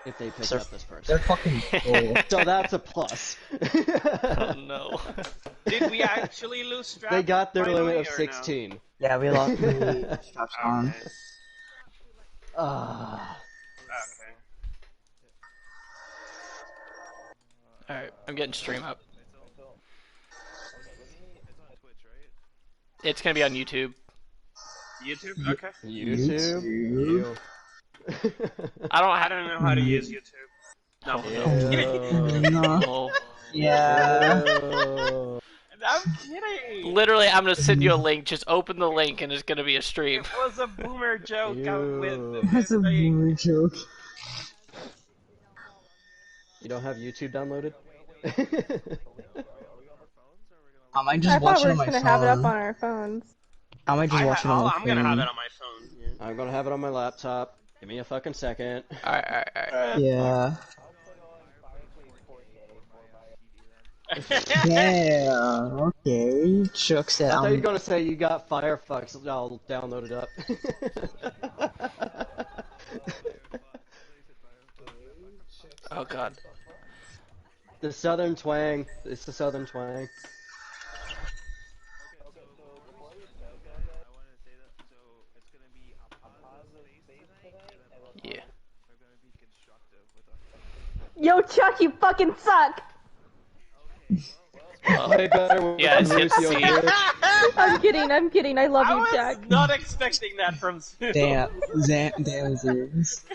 if they pick up this They're person. fucking cool. So that's a plus. Oh no. Did we actually lose straps? They got their limit finally, of or 16. Yeah, we lost the straps No? on. Okay. Ah. Okay. Alright, I'm getting stream up. It's gonna be on YouTube. YouTube? Okay. YouTube? Ew. I don't know how to use YouTube. No, Ew. No. Yeah. Ew. I'm kidding. Literally, I'm gonna send you a link. Just open the link, and it's gonna be a stream. It was a boomer joke. Ew. That's a boomer joke. You don't have YouTube downloaded? I might just watch it on my phone. I thought we were just gonna have it up on our phones. I might just watch it on my phone. I'm gonna have it on my phone. Yeah. I'm gonna have it on my laptop. Give me a fucking second. Alright. Yeah. Yeah, okay. Chuck said I thought you were gonna say you got Firefox. I'll download it up. Oh god. The Southern twang. It's the Southern twang. Yeah. Yo, Chuck, you fucking suck! Way better with Yeah, it's hit Lucio C. here. I'm kidding. I love I you, was Jack. not expecting that from Sue. damn, Zeus.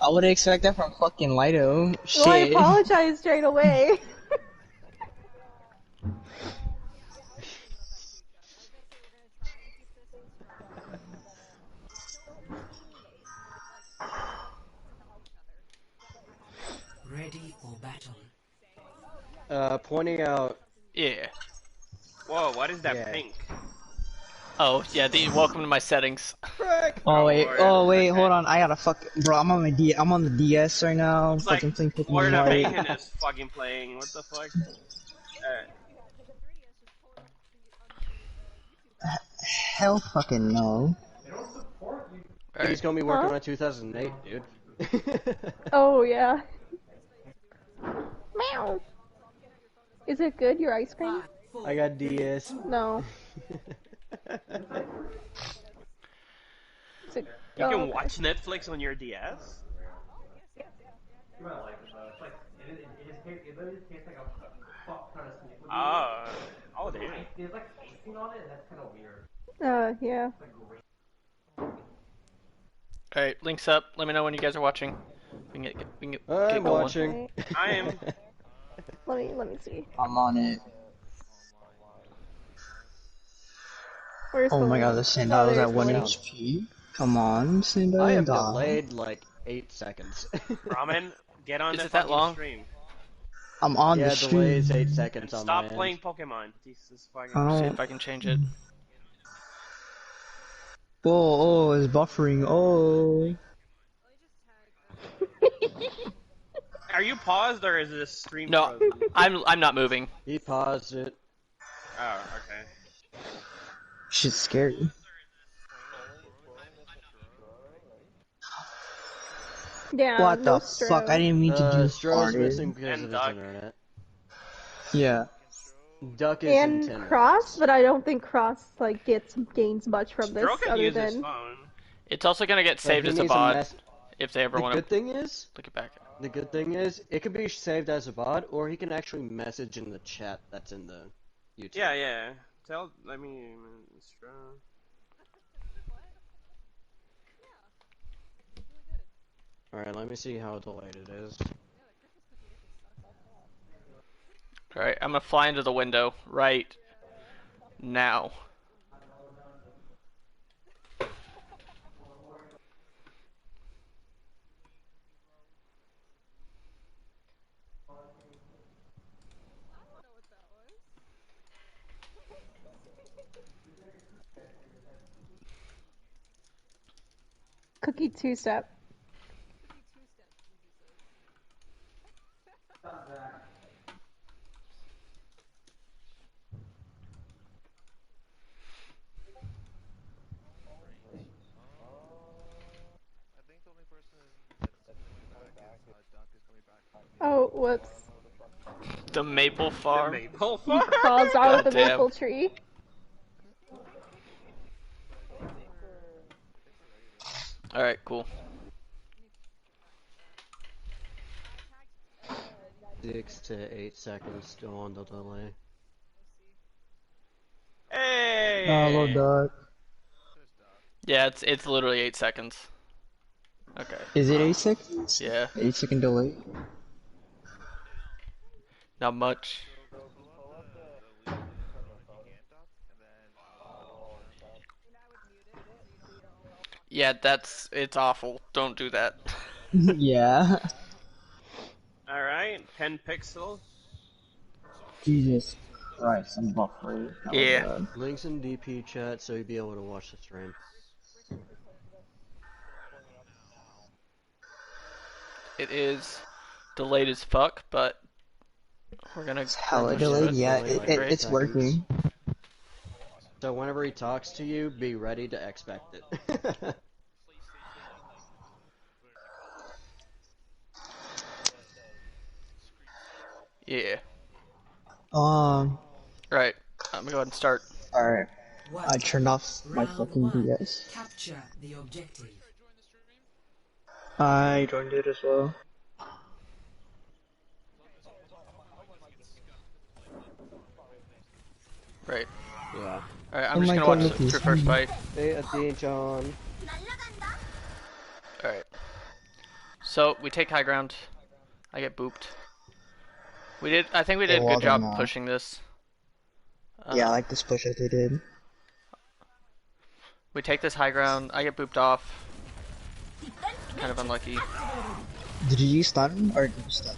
I would expect that from fucking Lido. Shit. Well, I apologized right away. Ready for battle. Pointing out. Yeah. Whoa, what is that Yeah. pink? Oh, yeah, welcome to my settings. Oh wait, Okay. hold on. I gotta bro. I'm on the DS right now. It's Fucking like playing Lord Pokemon of White. Bacon is fucking playing. What the fuck? Hell fucking no. He's gonna be working on 2008, dude. Oh, yeah. Meow. Is it good, your ice cream? I got DS. No. Is it... You oh, can okay. watch Netflix on your DS? Oh, dude. Yeah. Alright, links up. Let me know when you guys are watching. We can get I'm going. watching. I am. Let me see. I'm on it. Where's Oh the my link? god, the Sandal is there's at the 1 link. HP. Come on, Sandal. I am delayed like 8 seconds. Ramen, get on Is the it that fucking long? stream. I'm on Yeah, the delay is stream. 8 seconds on my Stop end. playing Pokemon. Jesus fucking. Oh. See if I can change it. Oh, it's buffering. Oh. Are you paused or is this stream No, frozen? I'm not moving. He paused it. Oh, okay. Shit's scary. Yeah, What no the fuck? I didn't mean to do Stroh's missing farted. because And of Duck. his internet. Yeah. Duck is in And 10 Cross, minutes. but I don't think Cross like gains much from this Stroh can other use his than phone. It's also gonna get But saved he as a needs VOD mess- if they ever The want good to thing is, look it back. it can be saved as a VOD, or he can actually message in the chat that's in the YouTube. Yeah. Let me. Stroh. Alright, let me see how delayed it is. Alright, I'm gonna fly into the window right now. Cookie two-step. Oh, whoops. The maple The farm. maple He farm. crawls out of the Goddamn. maple tree. Alright, cool. 6 to 8 seconds still on the delay. Hey. Oh, love that. Yeah, it's literally 8 seconds. Okay. Is it 8 seconds? Yeah. 8-second delay? Not much. Yeah, it's awful. Don't do that. Yeah. All right, 10 pixels. Jesus Christ, I'm buffering. Oh, Yeah. God. Links in DP chat so you'll be able to watch the stream. It is delayed as fuck, but we're gonna It's hella push through delayed. it. Yeah, Delayed by Great. it's working. So whenever he talks to you, be ready to expect it. Yeah. Alright, I'm gonna go ahead and start. I One. turned off my Round fucking one. DS. Capture the objective. I joined it as well. Right. Yeah. Alright, I'm Oh just my gonna God, watch look the who's true first here. fight. Hey, attention. Alright. So, we take high ground. I get booped. I think we did a well good job done, pushing this. Yeah, I like this push that they did. We take this high ground. I get booped off. Kind of unlucky. Did you use stun or did you stun?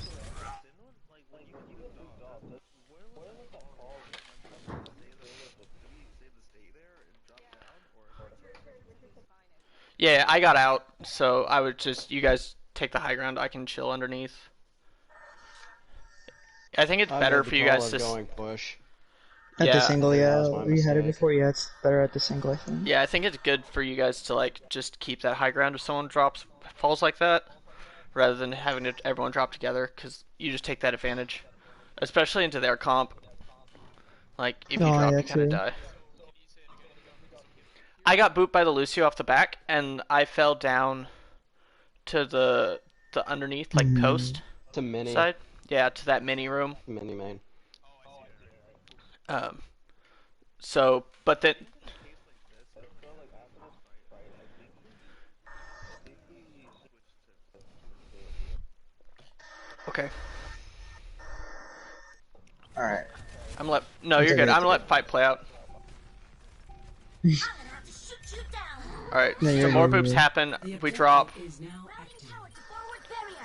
Yeah, I got out, so I would just, you guys take the high ground. I can chill underneath. I think it's I better made the for you call guys of to. going push. At the Yeah. single, That yeah. was my We had it mistake. before, yeah. It's better at the single, I think. Yeah, I think it's good for you guys to like just keep that high ground if someone falls like that, rather than having everyone drop together, because you just take that advantage, especially into their comp. Like if you Oh, drop, yeah, you kind of true. die. I got booped by the Lucio off the back, and I fell down to the underneath like post To mini. side. Yeah, to that mini room. Mini main. So, but then. Okay. Alright. No, you're good. I'm gonna let fight play out. Alright, No, so you're more good, boops you're happen. The We objective drop. is now active.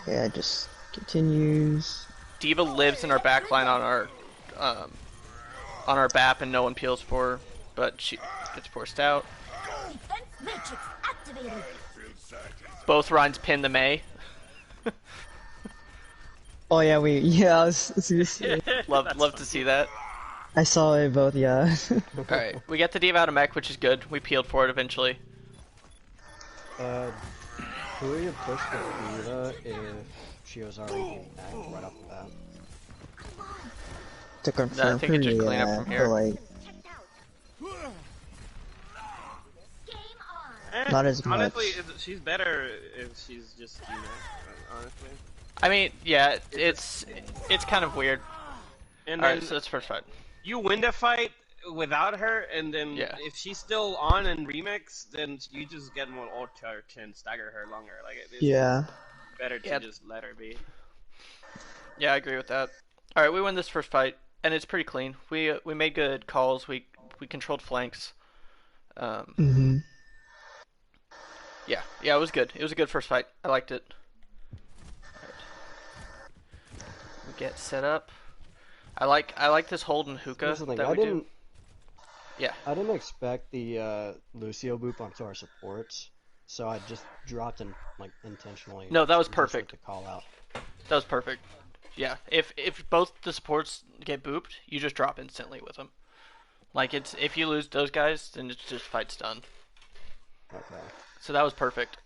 Yeah, just continues. D.Va lives in our backline on our BAP, and no one peels for her, but she gets forced out. Both Rhines pin the May. Oh yeah, I was seriously. Love to see that. I saw it both, yeah. Alright, we get the D.Va out of mech, which is good. We peeled for it eventually. Who would you push with D.Va if she was already getting back right off the bat? To confirm I think for it's just me, clean up yeah. from here. But like, Eh, not as much. honestly, she's better if she's just honestly. I mean, yeah, it's kind of weird. And then Alright, so that's first fight. you win the fight without her, and then Yeah. if she's still on in remix, then you just get more ult charge and stagger her longer. Like it is Yeah. better to Yeah. just let her be. Yeah, I agree with that. Alright, we win this first fight, and it's pretty clean. We made good calls. We controlled flanks. Mm-hmm. Yeah, it was good. It was a good first fight. I liked it. We get set up. I like this hold and hookah Here's the thing, that I we didn't do. Yeah. I didn't expect the Lucio boop onto our supports, so I just dropped in like intentionally. No, that was just perfect. with the call out. That was perfect. Yeah, if both the supports get booped, you just drop instantly with them. Like if you lose those guys, then it's just fight's done. Okay. So that was perfect.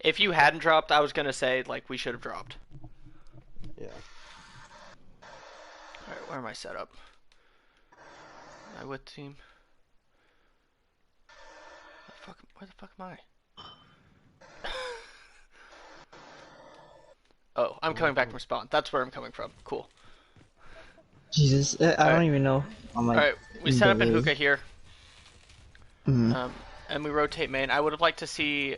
If you hadn't dropped, I was gonna say like we should have dropped. Yeah. All right, where am I set up? Am I with team? Where the fuck am I? Oh, I'm coming back from spawn. That's where I'm coming from. Cool. Jesus, I don't Alright. even know. I'm like, Alright, we set up in delayed. hookah here. Mhm. And we rotate main. I would have liked to see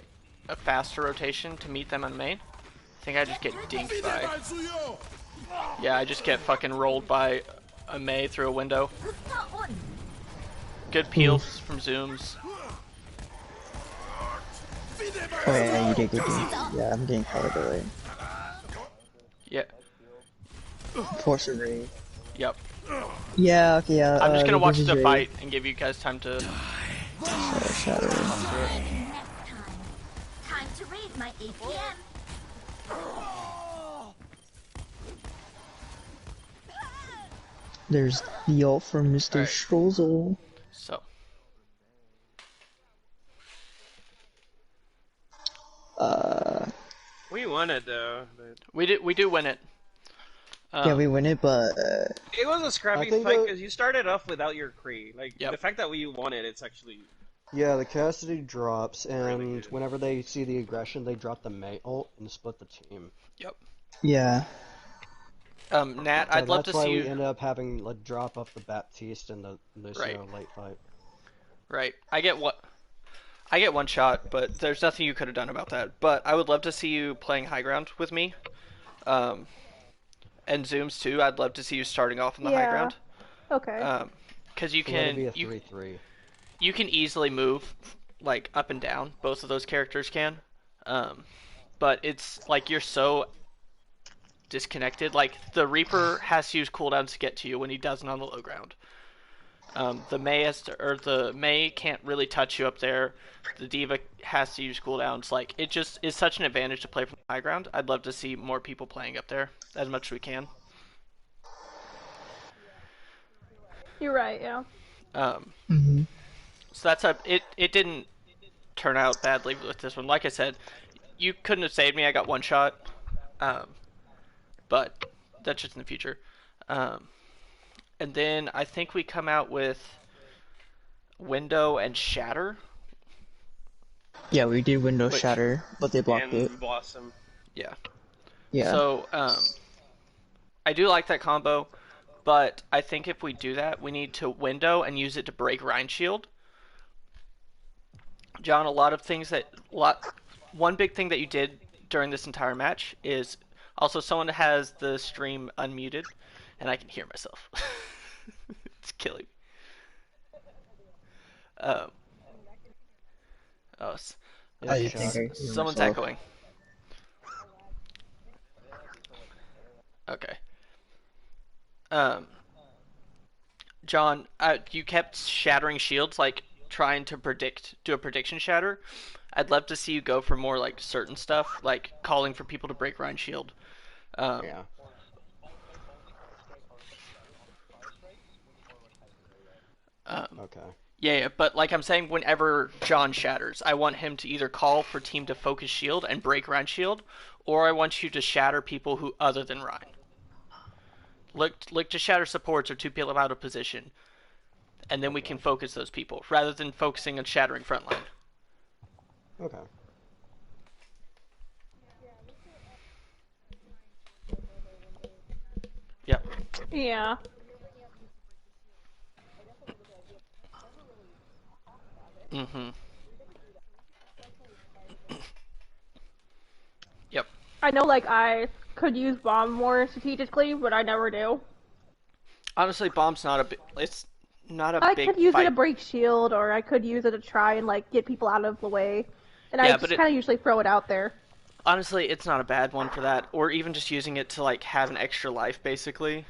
a faster rotation to meet them on main. I think I just get dinked by. Yeah, I just get fucking rolled by a Mei through a window. Good peels from zooms. Oh yeah, you did good. Yeah, I'm getting caught away. Yeah. Force a raid. Yep. Yeah, okay, yeah. I'm just gonna watch this is the raid. fight and give you guys time to. Shatter. Time to raise my APM. There's the ult from Mr. Alright. Strozel. So. We won it though. But... We do win it. Yeah, we win it, but It was a scrappy I think fight that- because you started off without your Kree. Like Yep. the fact that we won it, it's actually Yeah, the Cassidy drops, Really and good. whenever they see the aggression, they drop the Mei ult and split the team. Yep. yeah. Nat, So I'd love to that's why see we you. ended up having like drop up the Baptiste and the Lucio Right. late fight. Right. I get one shot, but there's nothing you could have done about that. But I would love to see you playing high ground with me. And zooms too. I'd love to see you starting off on the high Yeah. ground. Okay. Because you So that'd be can a 3-3. you can easily move like up and down. Both of those characters can. But it's like you're so disconnected. Like the Reaper has to use cooldowns to get to you when he doesn't on the low ground. The Mei can't really touch you up there. The Diva has to use cooldowns. Like it just is such an advantage to play from high ground. I'd love to see more people playing up there as much as we can. You're right, yeah. Mhm. So that's it didn't turn out badly with this one. Like I said, you couldn't have saved me. I got one shot. But that's just in the future. And then I think we come out with Window and Shatter. Yeah, we did window Which- shatter, but they blocked and it. Blossom. Yeah. Yeah. So I do like that combo, but I think if we do that, we need to Window and use it to break Rhine Shield. John, one big thing that you did during this entire match is also someone has the stream unmuted, and I can hear myself. It's killing me. Yeah, I shot. think I hear Someone's myself. echoing. Okay. John, you kept shattering shields, like trying to do a prediction shatter. I'd love to see you go for more like certain stuff, like calling for people to break Rhine Shield. Yeah. Okay. Yeah, but like I'm saying, whenever John shatters, I want him to either call for team to focus shield and break Rhine Shield, or I want you to shatter people who other than Rhine. Look to shatter supports or two people out of position, and then we can focus those people rather than focusing on shattering frontline. Okay. Yep. Yeah. Mm-hmm. Yep. I know, like, I could use bomb more strategically, but I never do. Honestly, bomb's not a big. It's not a I big could use fight. it to break shield, or I could use it to try and, like, get people out of the way. And Yeah, I but just kind of usually throw it out there. Honestly, it's not a bad one for that, or even just using it to like have an extra life, basically.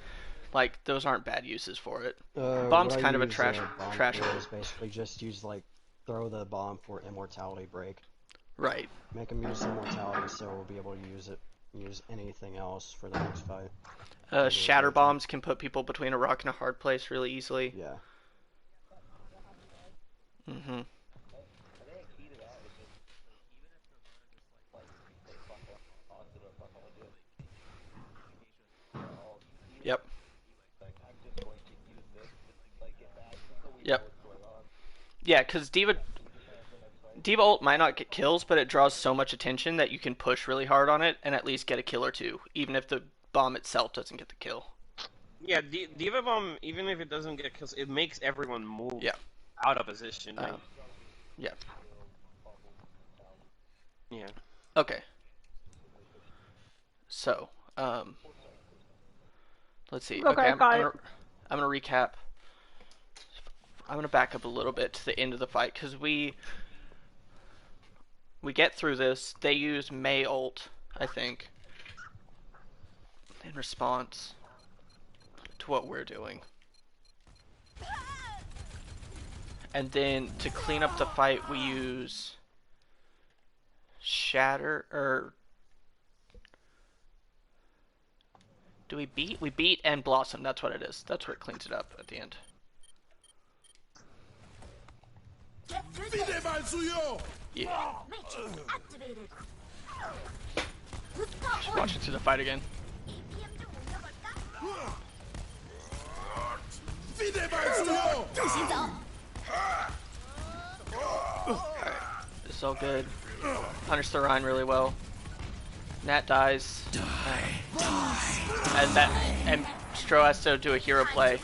Like those aren't bad uses for it. Bomb's What I kind of a use, trash bomb trash. for is basically just use like throw the bomb for immortality break. Right. Make them use immortality, so we'll be able to use anything else for the next fight. Shatter bombs can put people between a rock and a hard place really easily. Yeah. Mm-hmm. Yep. Yep. Yeah, because Diva ult might not get kills, but it draws so much attention that you can push really hard on it and at least get a kill or two, even if the bomb itself doesn't get the kill. Yeah, Diva Bomb, even if it doesn't get kills, it makes everyone move out of position. Right? Yeah. Yeah. Okay. So, let's see. Okay, I'm gonna recap. I'm gonna back up a little bit to the end of the fight because we get through this. They use May ult, I think, in response to what we're doing. And then to clean up the fight, we use Shatter, or do we beat? We beat and Blossom. That's what it is. That's what cleans it up at the end. Yeah. Just watching through the fight again. Alright, this is all good. Punish the Rhine really well. Nat dies. And Stro has to do a hero play.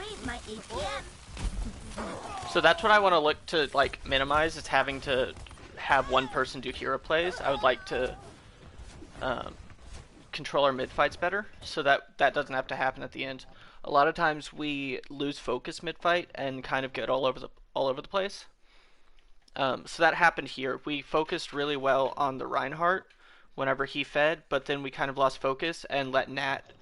So that's what I want to look to like minimize, is having to have one person do hero plays. I would like to control our mid fights better, so that doesn't have to happen at the end. A lot of times we lose focus mid fight and kind of get all over the place. So that happened here. We focused really well on the Reinhardt whenever he fed, but then we kind of lost focus and let Nat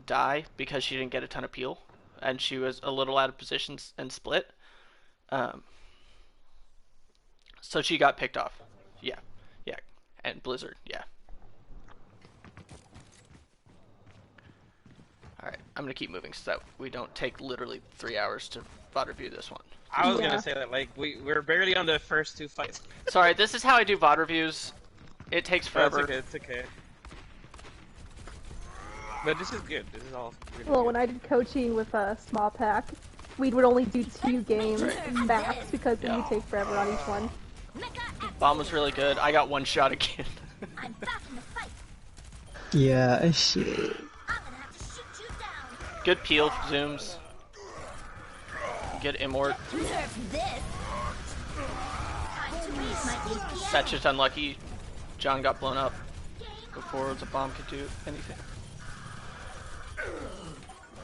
die because she didn't get a ton of peel and she was a little out of position and split. So she got picked off. Yeah. And Blizzard, yeah. Alright, I'm gonna keep moving so that we don't take literally 3 hours to VOD review this one. I was gonna say that, like, we're barely on the first two fights. Sorry, this is how I do VOD reviews. It takes forever. It's okay. But this is good. This is all really Well, good. when I did coaching with a small pack, we would only do 2 games max because it would take forever on each one. Bomb was really good. I got one shot again. I'm back in the fight. Yeah, shit. I'm gonna have to shoot you down. Good peel zooms. Good immort. Reserve this. Time to raise my APM. That's just unlucky. John got blown up before the bomb could do anything.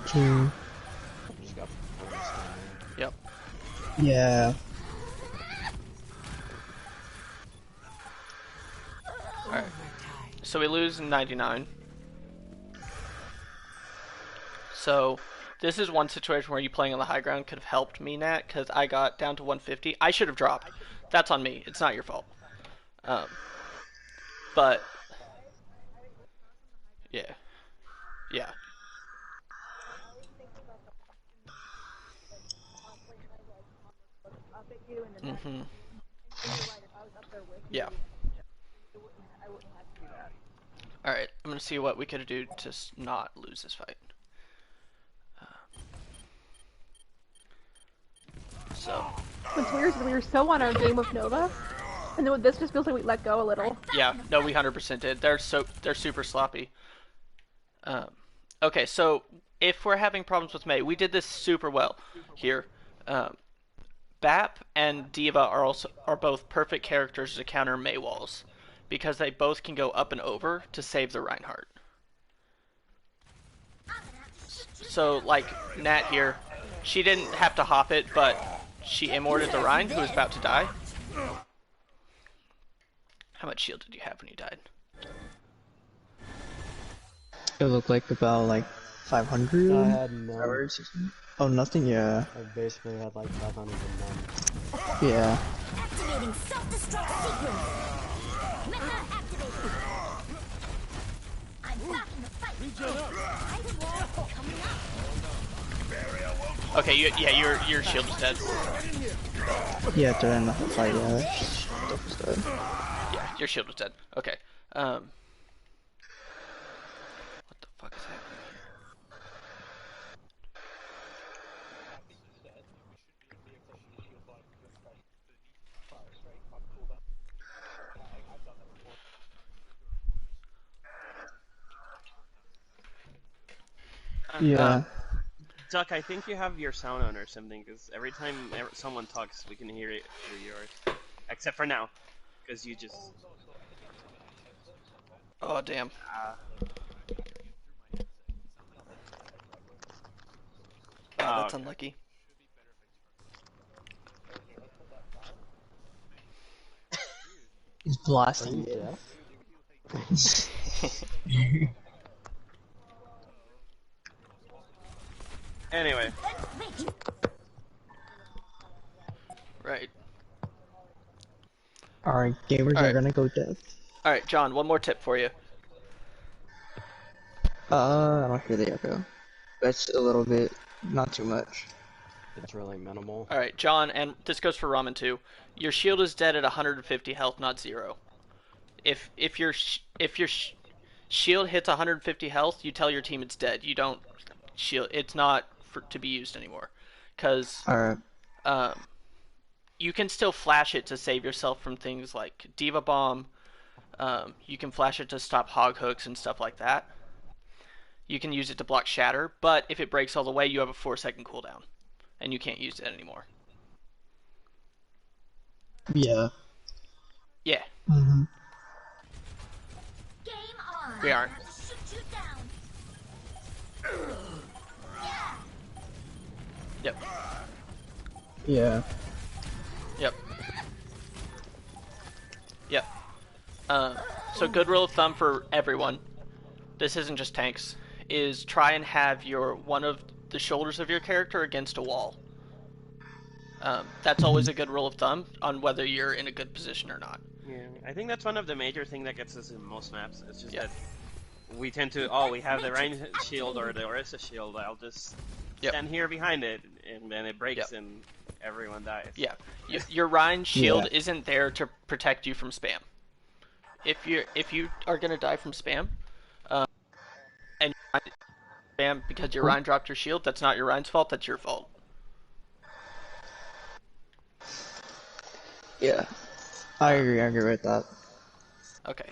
True. Just got bonus down Yep. Yeah. Alright. So we lose in 99. So this is one situation where you playing on the high ground could have helped me, Nat, because I got down to 150. I should have dropped. That's on me. It's not your fault. But yeah. Mhm. Yeah. Alright, I'm gonna see what we could do to not lose this fight. So. What's weird is we were so on our game with Nova, and then with this just feels like we let go a little. Yeah, no, we 100% did. They're super sloppy. Okay, so if we're having problems with Mei, we did this super well here. Bap and Diva are both perfect characters to counter Maywalls, because they both can go up and over to save the Reinhardt. So like Nat here, she didn't have to hop it, but she immorted the Rhine, who was about to die. How much shield did you have when you died? It looked like about like 500 I had none. hours or something. Oh, nothing, yeah. I basically had like 500 and none. Yeah. Activating self-destruct sequence. Mecha activated. I'm back in the fight. Ice wall coming up. Okay, your shield is dead. Yeah, during the fight, yeah. Stuff was dead. Yeah, your shield was dead. Okay. What the fuck is happening here? Yeah. Duck, I think you have your sound on or something, because every time someone talks, we can hear it through yours. Except for now, because you just... Oh damn. Oh, that's okay. unlucky. He's Are blasting you it. deaf? Anyway. Right. Alright, gamers are Alright. gonna go deaf. Alright, John, one more tip for you. I don't hear the echo. That's a little bit, not too much. It's really minimal. Alright, John, and this goes for Ramen too. Your shield is dead at 150 health, not 0. If your shield hits 150 health, you tell your team it's dead. You don't shield. It's not to be used anymore, because Alright. you can still flash it to save yourself from things like Diva Bomb. You can flash it to stop hog hooks and stuff like that. You can use it to block shatter, but if it breaks all the way, you have a 4-second cooldown, and you can't use it anymore. Yeah. Yeah. Mm-hmm. Game on. We aren't. Shoot you down. Yep. Yeah. Yep. Yep. So good rule of thumb for everyone, this isn't just tanks, is try and have one of the shoulders of your character against a wall. That's always a good rule of thumb on whether you're in a good position or not. Yeah, I think that's one of the major things that gets us in most maps. It's just Yeah. that we tend to, we have the range shield or the Orisa shield, I'll just stand here behind it, and then it breaks and everyone dies. Yeah. Your Rhine shield isn't there to protect you from spam. If you are gonna die from spam, and spam because your Rhine dropped your shield, that's not your Rhine's fault, that's your fault. Yeah. I agree with that. Okay.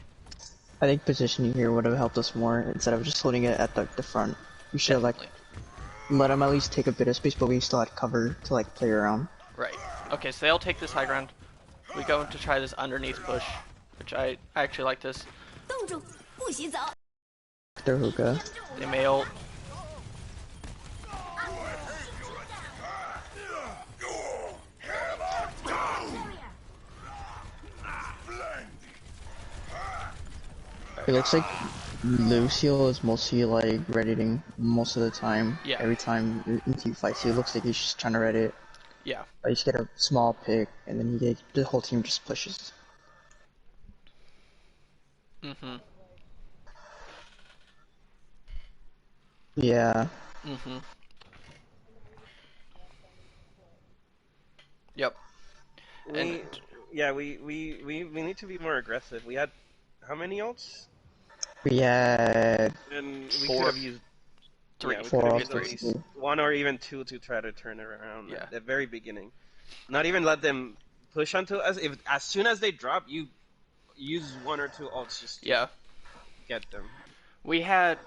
I think positioning here would have helped us more instead of just holding it at the front. We should have like let them at least take a bit of space, but we still had cover to like play around. Right. Okay, so they'll take this high ground. We go to try this underneath push, which I actually like this. Their hookah. They may ult. It looks like Lucio is mostly like Redditing most of the time. Yeah. Every time in team fights, he looks like he's just trying to Reddit. Yeah. Like, you just get a small pick, and then the whole team just pushes. Mm-hmm. Yeah. Mm-hmm. Yep. We need to be more aggressive. We had how many ults? We had And we 4. could have used Three. Yeah, we Four could have of used at least those. 1 or even 2 to try to turn it around Yeah. at the very beginning. Not even let them push onto us. If as soon as they drop, you use 1 or 2 ults just to get them. We had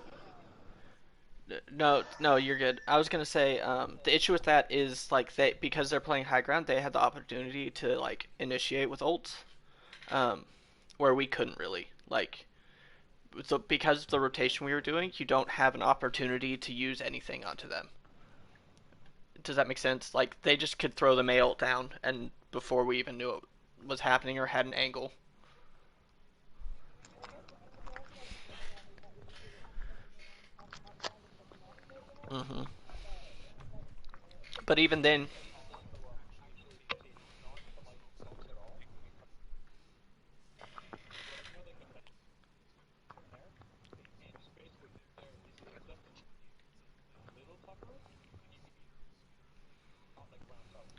no, you're good. I was gonna say the issue with that is like because they're playing high ground, they had the opportunity to like initiate with ults, where we couldn't really like. So because of the rotation we were doing, you don't have an opportunity to use anything onto them. Does that make sense? Like they just could throw the mail down, and before we even knew it was happening or had an angle. Mm-hmm. But even then,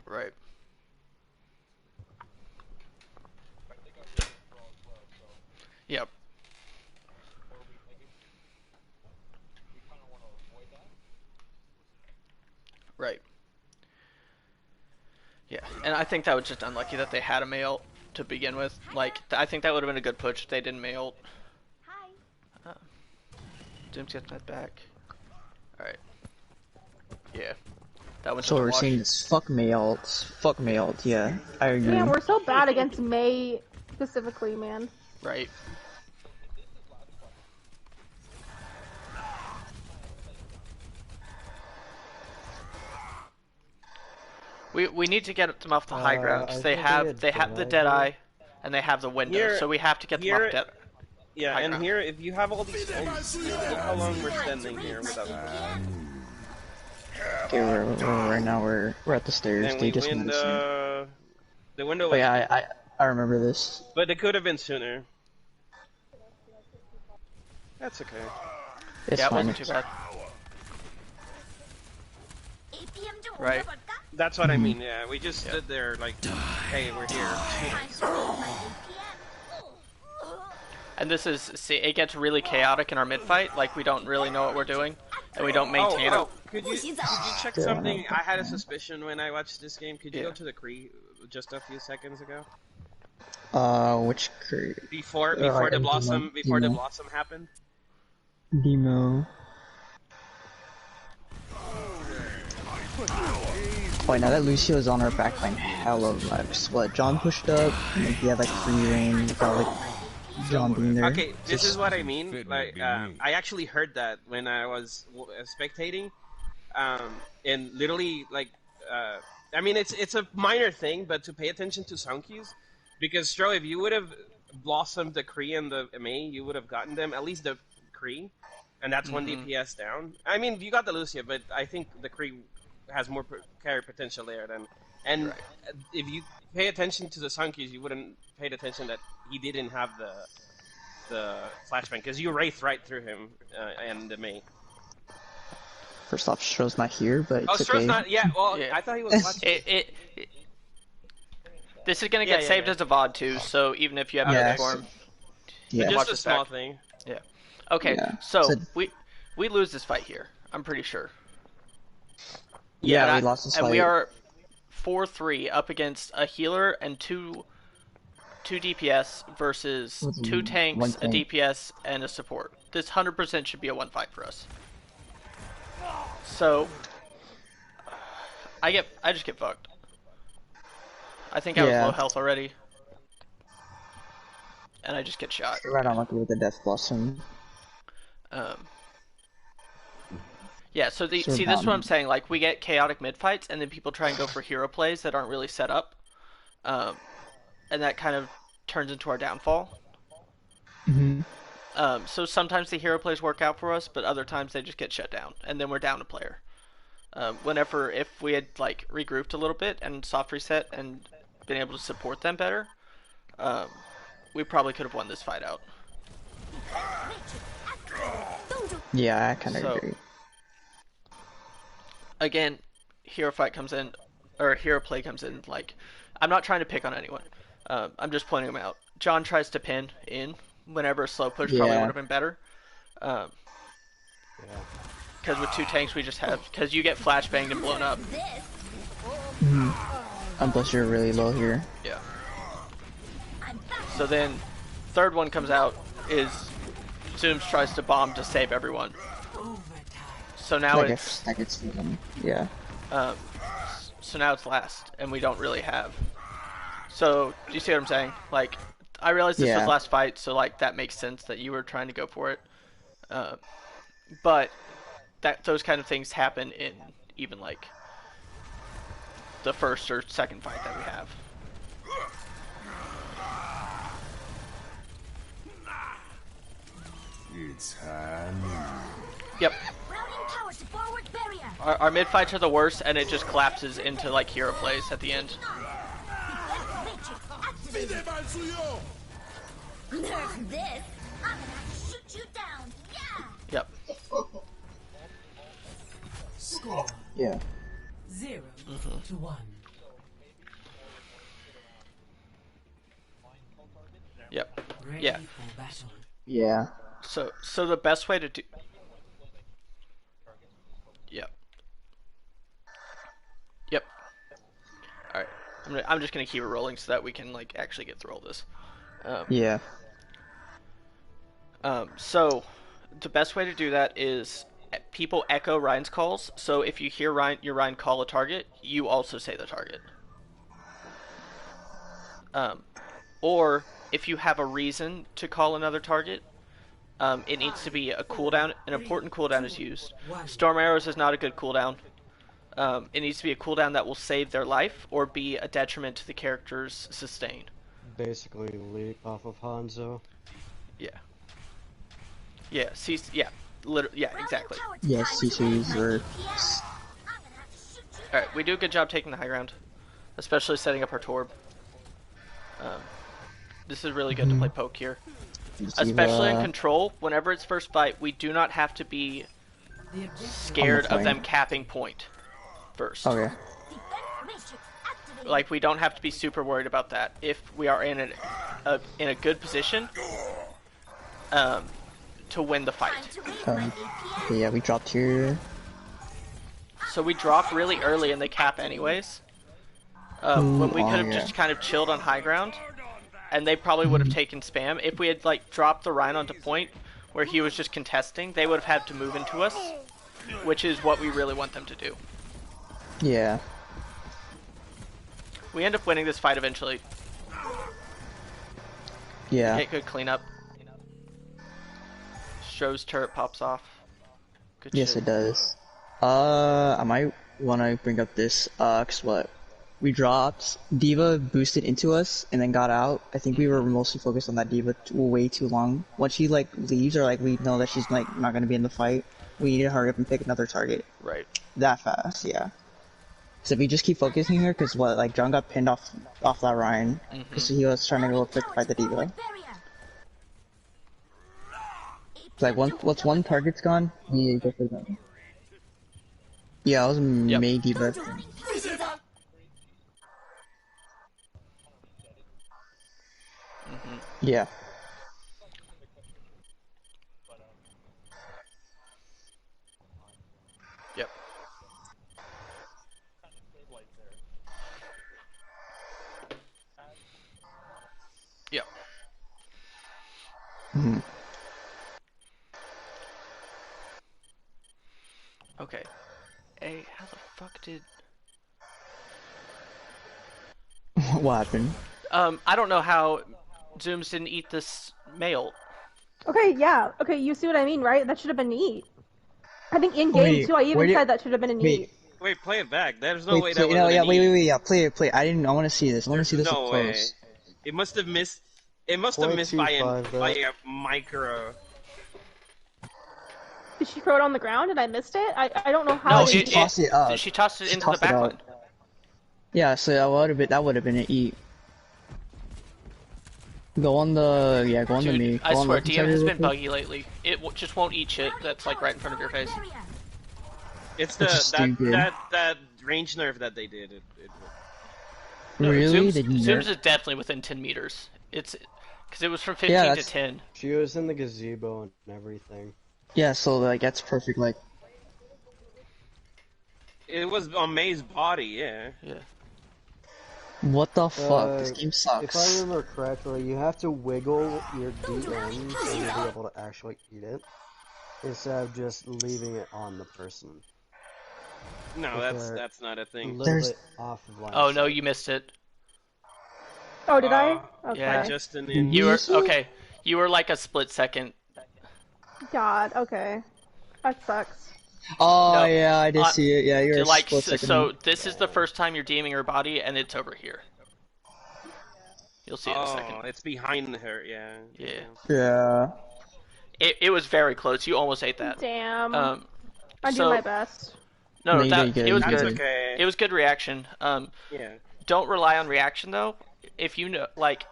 right? Yep. Right. Yeah, and I think that was just unlucky that they had a mail to begin with. Like, I think that would have been a good push if they didn't mail. Hi. Doom's gets that back. Alright. Yeah. That went to So the we're wash. seeing this fuck May ult. Fuck May ult, yeah. I agree. Man, we're so bad against May specifically, man. Right. We need to get them off the high ground because they have the Deadeye and they have the window, Here- so we have to get them off Dead. Yeah, High and ground. here, if you have all these folks, look how long we're standing here without pushing. Okay, right now we're at the stairs. And They we just win moved soon. the window Oh was, yeah, I remember this. but it could have been sooner. That's okay. It's Yeah, it fine. wasn't too bad. Right. That's what I mean, yeah. We just stood there like, hey, we're here. And this is, see, it gets really chaotic in our mid fight. Like we don't really know what we're doing, and we don't maintain it. Could you check something? I had a suspicion when I watched this game. Could you go to the Kree just a few seconds ago? Which Kree? Before the blossom happened? Demo. Wait, now that Lucio's on our backline, hella vibes. What, John pushed up, and he had like free reign, got like John being there. Okay, this is what I mean. Like, I actually heard that when I was spectating, and literally, like, I mean, it's a minor thing, but to pay attention to sound cues, because Stro, if you would have blossomed the Kree and the May, you would have gotten them, at least the Kree, and that's one DPS down. I mean, you got the Lucia, but I think the Kree has more carry potential there than, and if you pay attention to the sound cues, you wouldn't pay attention that he didn't have the flashbang, because you wraith right through him and the May. First off, Stro's not here, but it's Stro's okay. not. Yeah, well, I thought he was watching. This is gonna get saved as a VOD too, so even if you have a form, yeah, just watch a this small back. thing. Yeah. Okay, Yeah. so we lose this fight here. I'm pretty sure. Yeah, we lost this fight. And we are 4-3 up against a healer and two DPS versus two tanks, a DPS, and a support. This 100% should be a 1-5 for us. So I just get fucked. I think I was low health already, and I just get shot. Right on, lucky with the Death Blossom. Yeah, so see, this is what I'm saying. Like, we get chaotic mid fights, and then people try and go for hero plays that aren't really set up, and that kind of turns into our downfall. So sometimes the hero plays work out for us, but other times they just get shut down, and then we're down a player. If we had like regrouped a little bit and soft reset and been able to support them better, we probably could have won this fight out. Yeah, I kind of agree. Again, hero play comes in. Like, I'm not trying to pick on anyone. I'm just pointing them out. John tries to pin in whenever a slow push probably would have been better. Because with two tanks we just have, because you get flashbanged and blown up. Unless you're really low here. Yeah. So then, third one comes out is Zooms tries to bomb to save everyone. So now I gets yeah. So now it's last, and we don't really have. So do you see what I'm saying? Like, I realized this was last fight, so like that makes sense that you were trying to go for it. But those kind of things happen in even like the first or second fight that we have. It's hand. Yep. Our mid fights are the worst, and it just collapses into like hero plays at the end. Nerf this. I'm gonna shoot you down. Yeah. Yep. Score. Yeah. 0-1. Yep. Ready Yeah. for battle. Yeah. So the best way to do. Yep. Yep. All right. I'm just gonna keep it rolling so that we can like actually get through all this. Yeah. So the best way to do that is people echo Ryan's calls. So if you hear your Ryan call a target, you also say the target. Or if you have a reason to call another target, it needs to be a cooldown. An important cooldown is used. Storm arrows is not a good cooldown. It needs to be a cooldown that will save their life or be a detriment to the character's sustain. Basically, leap off of Hanzo. Yeah. Yeah. Yeah. Exactly. Yes, CCs or. All right. We do a good job taking the high ground, especially setting up our Torb. This is really good to play poke here. Especially in control, whenever it's first fight, we do not have to be scared of them capping point first. Okay. Like, we don't have to be super worried about that if we are in a good position to win the fight. Okay, yeah, we dropped here. So we drop really early and they cap anyways. When we could have just kind of chilled on high ground. And they probably would have taken spam. If we had, like, dropped the Rhino onto point where he was just contesting, they would have had to move into us, which is what we really want them to do. Yeah. We end up winning this fight eventually. Yeah. Get good cleanup. Stro's turret pops off. Good yes, shit. it does. I might want to bring up this, cause what? We dropped, D.Va boosted into us, and then got out. I think we were mostly focused on that D.Va way too long. Once she, like, leaves, or, like, we know that she's, like, not gonna be in the fight, we need to hurry up and pick another target. Right. That fast, yeah. So if we just keep focusing here, cause what, like, John got pinned off that Ryan, cause he was trying to go quick fight the D.Va. Like, once one target's gone, we go for them. Yeah, I was May D.Va. Yeah. Yep. Yep. Okay. Hey, how the fuck did... What happened? I don't know how Zooms didn't eat this mail. Okay, yeah. Okay, you see what I mean, right? That should have been neat. I think in game too, I even said that should have been a neat. Wait, play it back. There's no way that was wait, play it. I want to see this. I want to see this up close. It must have missed. It must have missed by a micro. Did she throw it on the ground and I missed it? I don't know how. No, she tossed it up. She tossed it into the backline. Yeah, so that would have been an eat. Go on the go on the me. I swear, DM has been buggy lately. It just won't eat shit that's like right in front of your face. It's that range nerf that they did. Really? Zooms is definitely within 10 meters. It's because it was from 15 to 10. She was in the gazebo and everything. Yeah, so like that's perfect. Like it was on May's body. Yeah. Yeah. What the fuck? This game sucks. If I remember correctly, you have to wiggle your DMs and you'll be able to actually eat it, instead of just leaving it on the person. No, that's not a thing. A little bit off of line. Oh no, you missed it. Oh, did I? Okay. Yeah, Justin. You were okay. You were like a split second. God. Okay. That sucks. Oh no, yeah, I did see it. Yeah, you're like so. This is the first time you're DMing her body, and it's over here. You'll see it in a second. Oh, it's behind her. Yeah. Yeah. Yeah. It was very close. You almost ate that. Damn. I do my best. No, it was good. Okay. It was good reaction. Yeah. Don't rely on reaction though. If you know, like,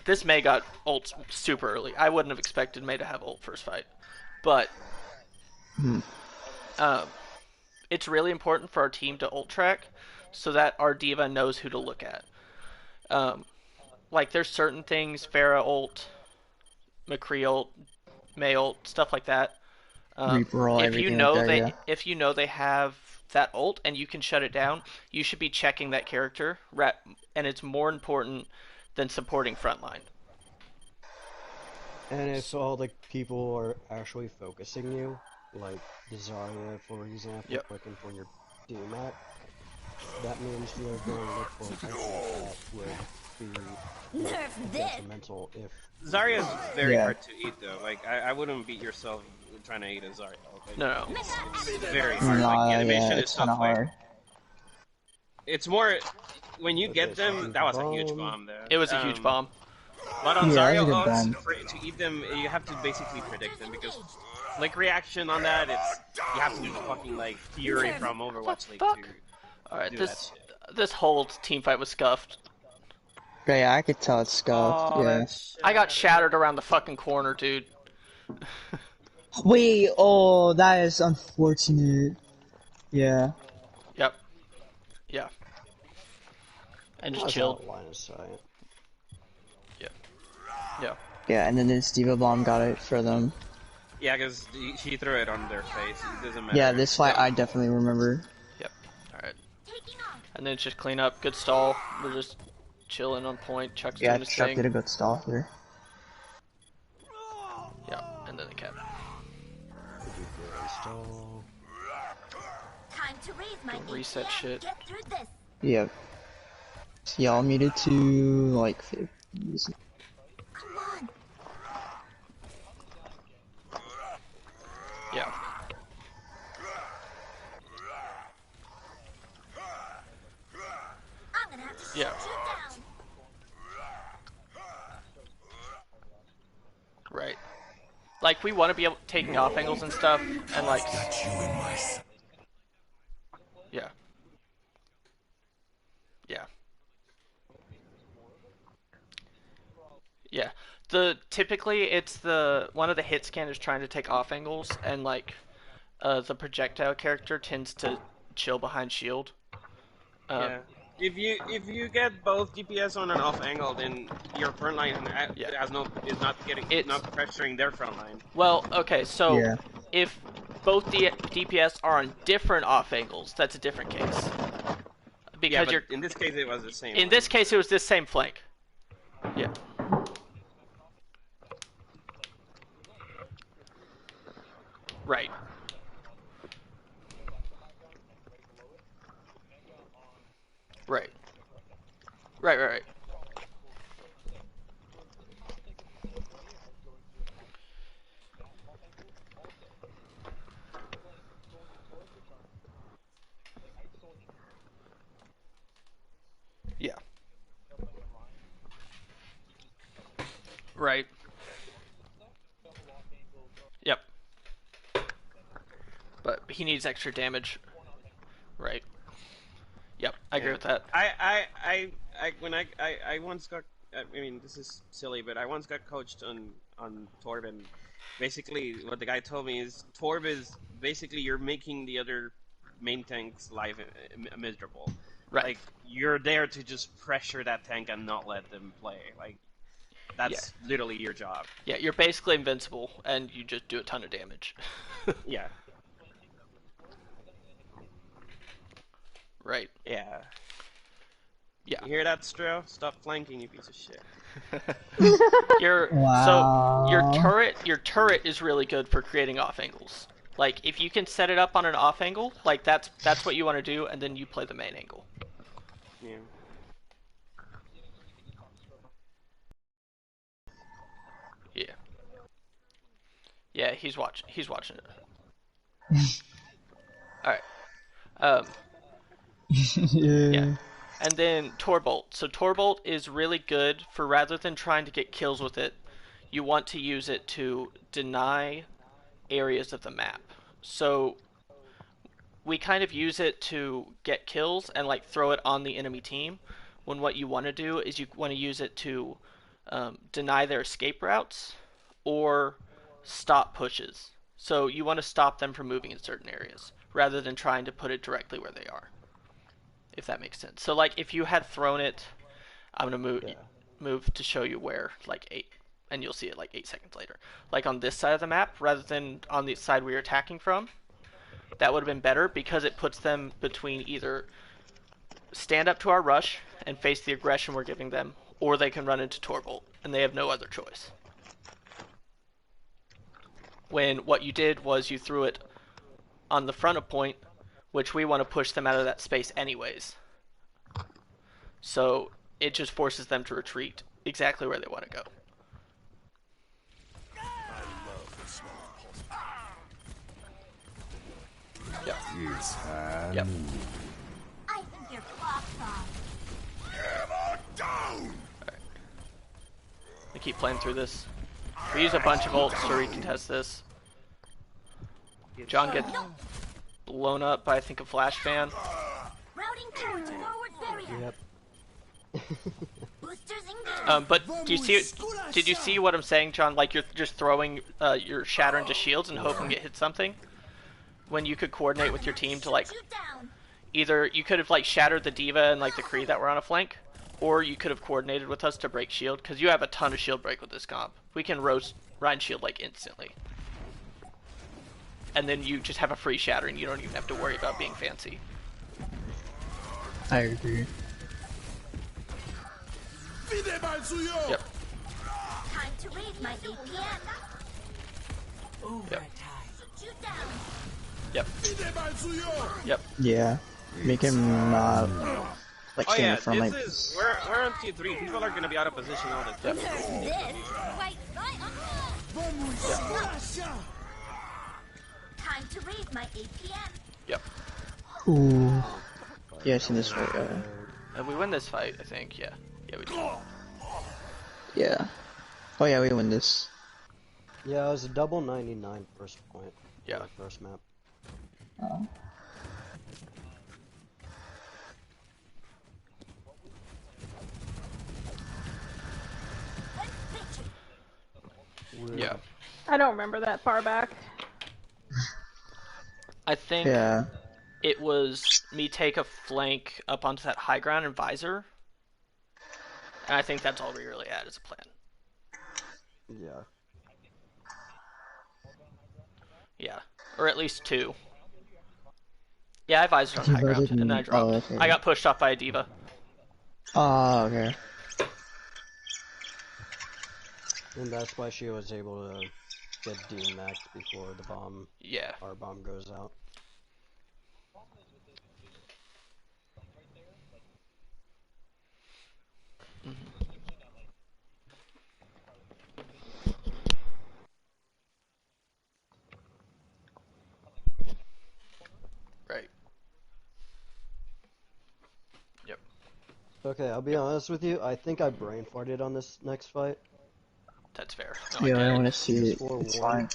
this May got ult super early. I wouldn't have expected May to have ult first fight, but it's really important for our team to ult track so that our D.Va knows who to look at. Like, there's certain things, Pharah ult, McCree ult, May ult, stuff like that. If you know they have that ult and you can shut it down, you should be checking that character, and it's more important than supporting frontline. And if all the people are actually focusing you, like Zarya, for example, Yep. clicking for your D-Mac, that means you're going to look for an item that would be Nerf this. detrimental if Zarya is very Yeah. hard to eat though. Like I wouldn't beat yourself trying to eat a Zarya. Like, No. it's very hard. Like the Nah, animation yeah, is it's so kind of quick. hard. It's more when you Okay, get them. so That was a huge bomb. bomb there. It was a huge bomb. But on Yeah, Zarya that was a good ults, bomb. to eat them, you have to basically predict them because flick reaction on that, you have to do the fucking like Fury from Overwatch League Fuck. to Alright, do this that shit. this whole team fight was scuffed. Yeah, I could tell it's scuffed. Oh, Yeah. that's I got shattered around the fucking corner, dude. Wait, oh, that is unfortunate. Yeah. Yep. Yeah. And just That's chilled. out line of sight. Yeah. Yeah, and then this Diva Bomb got it for them. Yeah, because he threw it on their face. It doesn't matter. Yeah, this fight I definitely remember. Yep. Alright. And then it's just clean up, good stall. We're just chilling on point. Chuck's Yeah, doing his Chuck thing. did a good stall here. Yeah, and then the cap. Install. Time to raise my Reset ATM. shit. Get through this. Yep. So y'all needed to, like, fix. Come on. Yeah. I'm gonna have to Yeah. shoot you down. Right. Like, we want to be able taking off angles and stuff, and like... Yeah. Yeah. Yeah. Typically it's one of the hit scanners trying to take off angles, and like the projectile character tends to chill behind shield. Yeah. If you get both DPS on and off angle, then your front line is not pressuring their front line. Well, okay, so Yeah. if both DPS are on different off angles, that's a different case. Because Yeah, but in this case it was the same. in this case it was this same flank. Yeah. Right. Right. Right. Yeah. Right. Yep. But he needs extra damage. Right. Yep, I agree with that. I once got. I mean, this is silly, but I once got coached on Torb, and basically what the guy told me is Torb is basically you're making the other main tank's life miserable. Right. Like you're there to just pressure that tank and not let them play. Like that's literally your job. Yeah, you're basically invincible, and you just do a ton of damage. Yeah. Right. Yeah. Yeah. You hear that, Stro? Stop flanking, you piece of shit. Wow. So your turret is really good for creating off angles. Like if you can set it up on an off angle, like that's what you want to do, and then you play the main angle. Yeah. Yeah. Yeah, he's watching it. All right. Yeah. And then Torbolt. So Torbolt is really good for rather than trying to get kills with it, you want to use it to deny areas of the map. So we kind of use it to get kills and like throw it on the enemy team, when what you want to do is you want to use it to deny their escape routes or stop pushes. So you want to stop them from moving in certain areas rather than trying to put it directly where they are. If that makes sense. So like if you had thrown it, I'm gonna move to show you where, like 8, and you'll see it like 8 seconds later. Like on this side of the map rather than on the side we are attacking from. That would have been better because it puts them between either stand up to our rush and face the aggression we're giving them, or they can run into Torbolt, and they have no other choice. when what you did was you threw it on the front of point, which we want to push them out of that space anyways. So it just forces them to retreat exactly where they want to go. Yep. Yep. I think you're clocked on. Right. I keep playing through this. We use a bunch of ults to recontest this. John gets blown up by, I think, a flash fan. Routing towards forward barrier. Yep. Boosters engaged. But did you see what I'm saying, John? Like, you're just throwing your shatter into shields and hoping it hits something? When you could coordinate with your team to, like, Shoot down. either you could have, like, shattered the D.Va and, like, the Kree that were on a flank, or you could have coordinated with us to break shield, because you have a ton of shield break with this comp. We can roast Ryan shield, like, instantly. And then you just have a free shatter and you don't even have to worry about being fancy. I agree. Yep. Time to raise my APM. Yep. Shoot you down. Yep. Yep. Yeah. Make him not like Oh stay in yeah, the front. Like, this is we're on tier 3. People are gonna be out of position all the time. Yep. This. Wait. Time to raise my APM. Yep. ooh. Yeah, I've seen this fight. And we win this fight, I think. Yeah. Yeah, we do. Yeah. Oh yeah, we win this. Yeah, it was a double 99 first point. Yeah. For the first map. Yeah. I don't remember that far back. I think Yeah. it was me take a flank up onto that high ground and visor. And I think that's all we really had as a plan. Yeah. Yeah. Or at least two. Yeah, I visored on high D.Va ground, and then I didn't- dropped. oh, okay. I got pushed off by a D.Va. Oh, okay. And that's why she was able to get D-maxed before the bomb, Yeah. our bomb goes out. Right. Yep. Okay, I'll be honest with you, I think I brain farted on this next fight. That's fair. No, Yeah, I I want get to see it. Just It's forewarned. fine.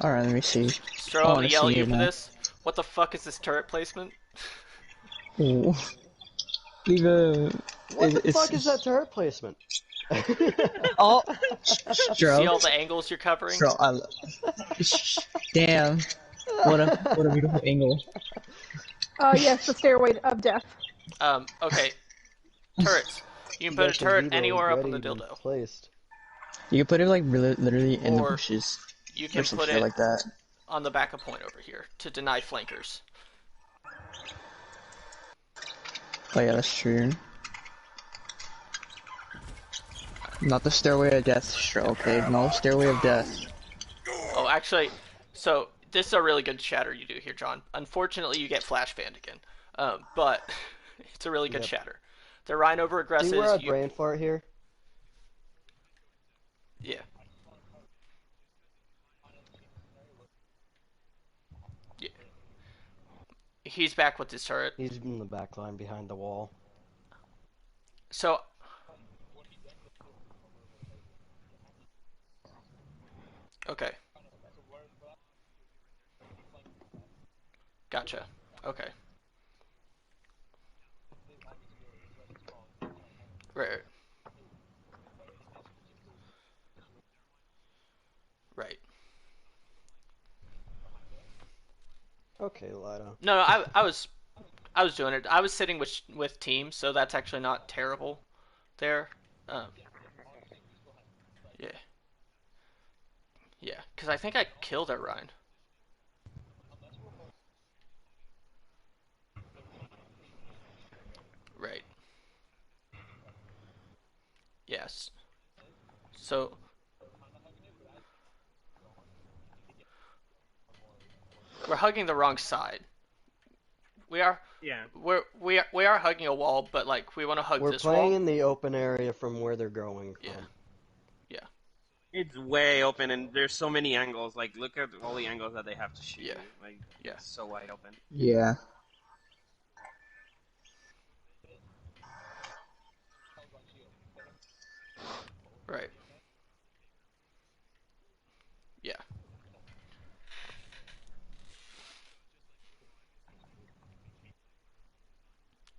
Alright, let me see. it. Stro, I I'm wanna gonna yell at see you it for now. this. What the fuck is this turret placement? Ooh. Leave a. What the fuck is that turret placement? Oh, See all Stro. the angles you're covering? Stro, damn. What a beautiful angle. Yes, the stairway of death. Okay. Turrets. You can put a That's turret Vito anywhere up on ready the to be dildo. placed. You can put it like literally in the Or bushes. You Or can some put shit it like that. on the back of point over here to deny flankers. Oh yeah, that's true. Not the stairway of death, Stro, okay? No stairway of death. Oh, actually, so this is a really good shatter you do here, John. Unfortunately, you get flash banned again. But it's a really good Yep. shatter. The Rhino See where I regresses. brain fart here? Yeah. Yeah. He's back with his turret. He's in the back line behind the wall. So. Okay. Gotcha. Okay. Right. Right. Okay, Lida. No, I was doing it. I was sitting with teams, so that's actually not terrible there. Yeah. Yeah, because I think I killed that Ryan. Right. Yes. So. We're hugging the wrong side. We are. Yeah. We are hugging a wall, but like we want to hug We're this playing wall. in the open area from where they're going from. Yeah. Yeah. It's way open, and there's so many angles. Like, look at all the angles that they have to shoot. Yeah. Like, Yeah. it's so wide open. Yeah. Right. Yeah.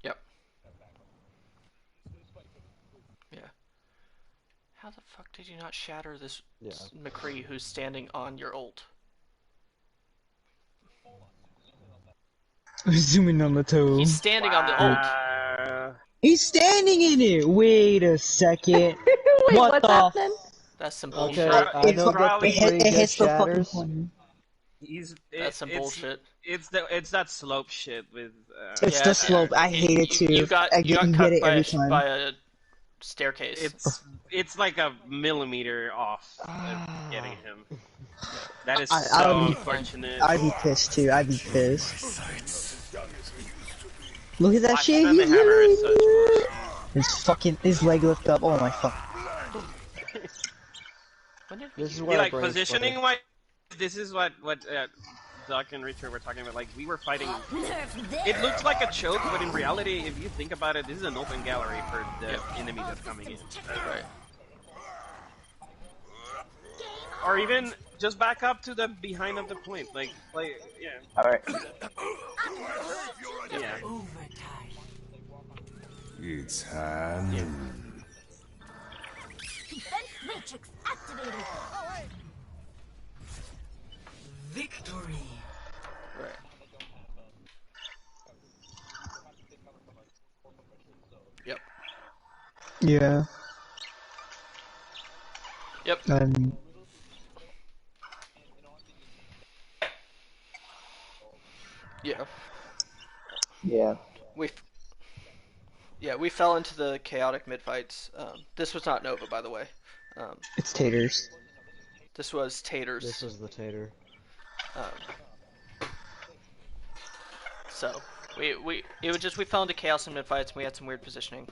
Yep. Yeah. How the fuck did you not shatter this McCree who's standing on your ult? Zooming on the toe. He's standing on the ult. He's standing in it! Wait a second. Wait, what what's the happening? That's some Okay, bullshit. I don't get the free it gift hits the fucking shatters. corner. That's some bullshit. It's that slope shit with. It's the slope. I hate it too. You got you cut get it by every a, time. by a staircase. It's like a millimeter off of getting him. That is I so would be- unfortunate. I'd be pissed too. I'd be pissed. Look at that Watch shit. them, the hammer is such bullshit. His leg lift up. Oh my fuck. This is Be why like brain's positioning funny. wise. This is what Doc and Richard were talking about. Like, we were fighting. It looks like a choke, but in reality, if you think about it, this is an open gallery for the enemy that's coming in. Right. Or even just back up to the behind of the point. Like, yeah. Alright. Yeah. It's hand. Defense matrix activated. Victory. Right. Yep. Yeah. Yep. Yeah. Yeah. We fell into the chaotic mid fights. This was not Nova, by the way. It's taters. This was Taters. This is the tater. So we fell into chaos in mid fights and we had some weird positioning.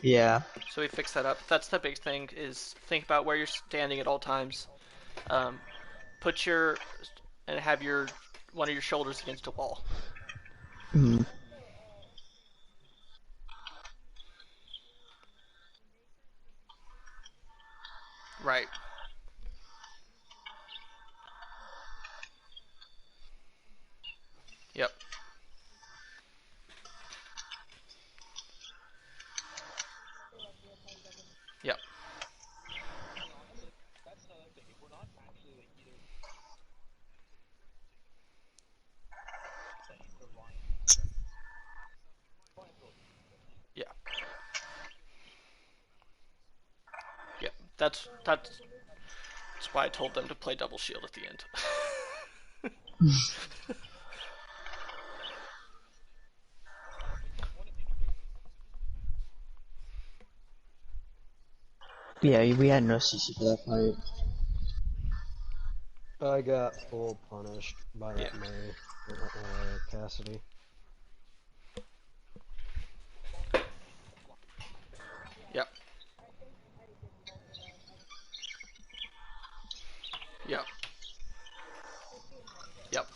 Yeah. So we fixed that up. That's the big thing, is think about where you're standing at all times. Have one of your shoulders against a wall. Mm. Right. Yep. Yep. Yeah. Yeah. That's why I told them to play double shield at the end. Yeah, we had no CC for that fight. I got full punished by that May, Cassidy. Yep. Yep. Yep.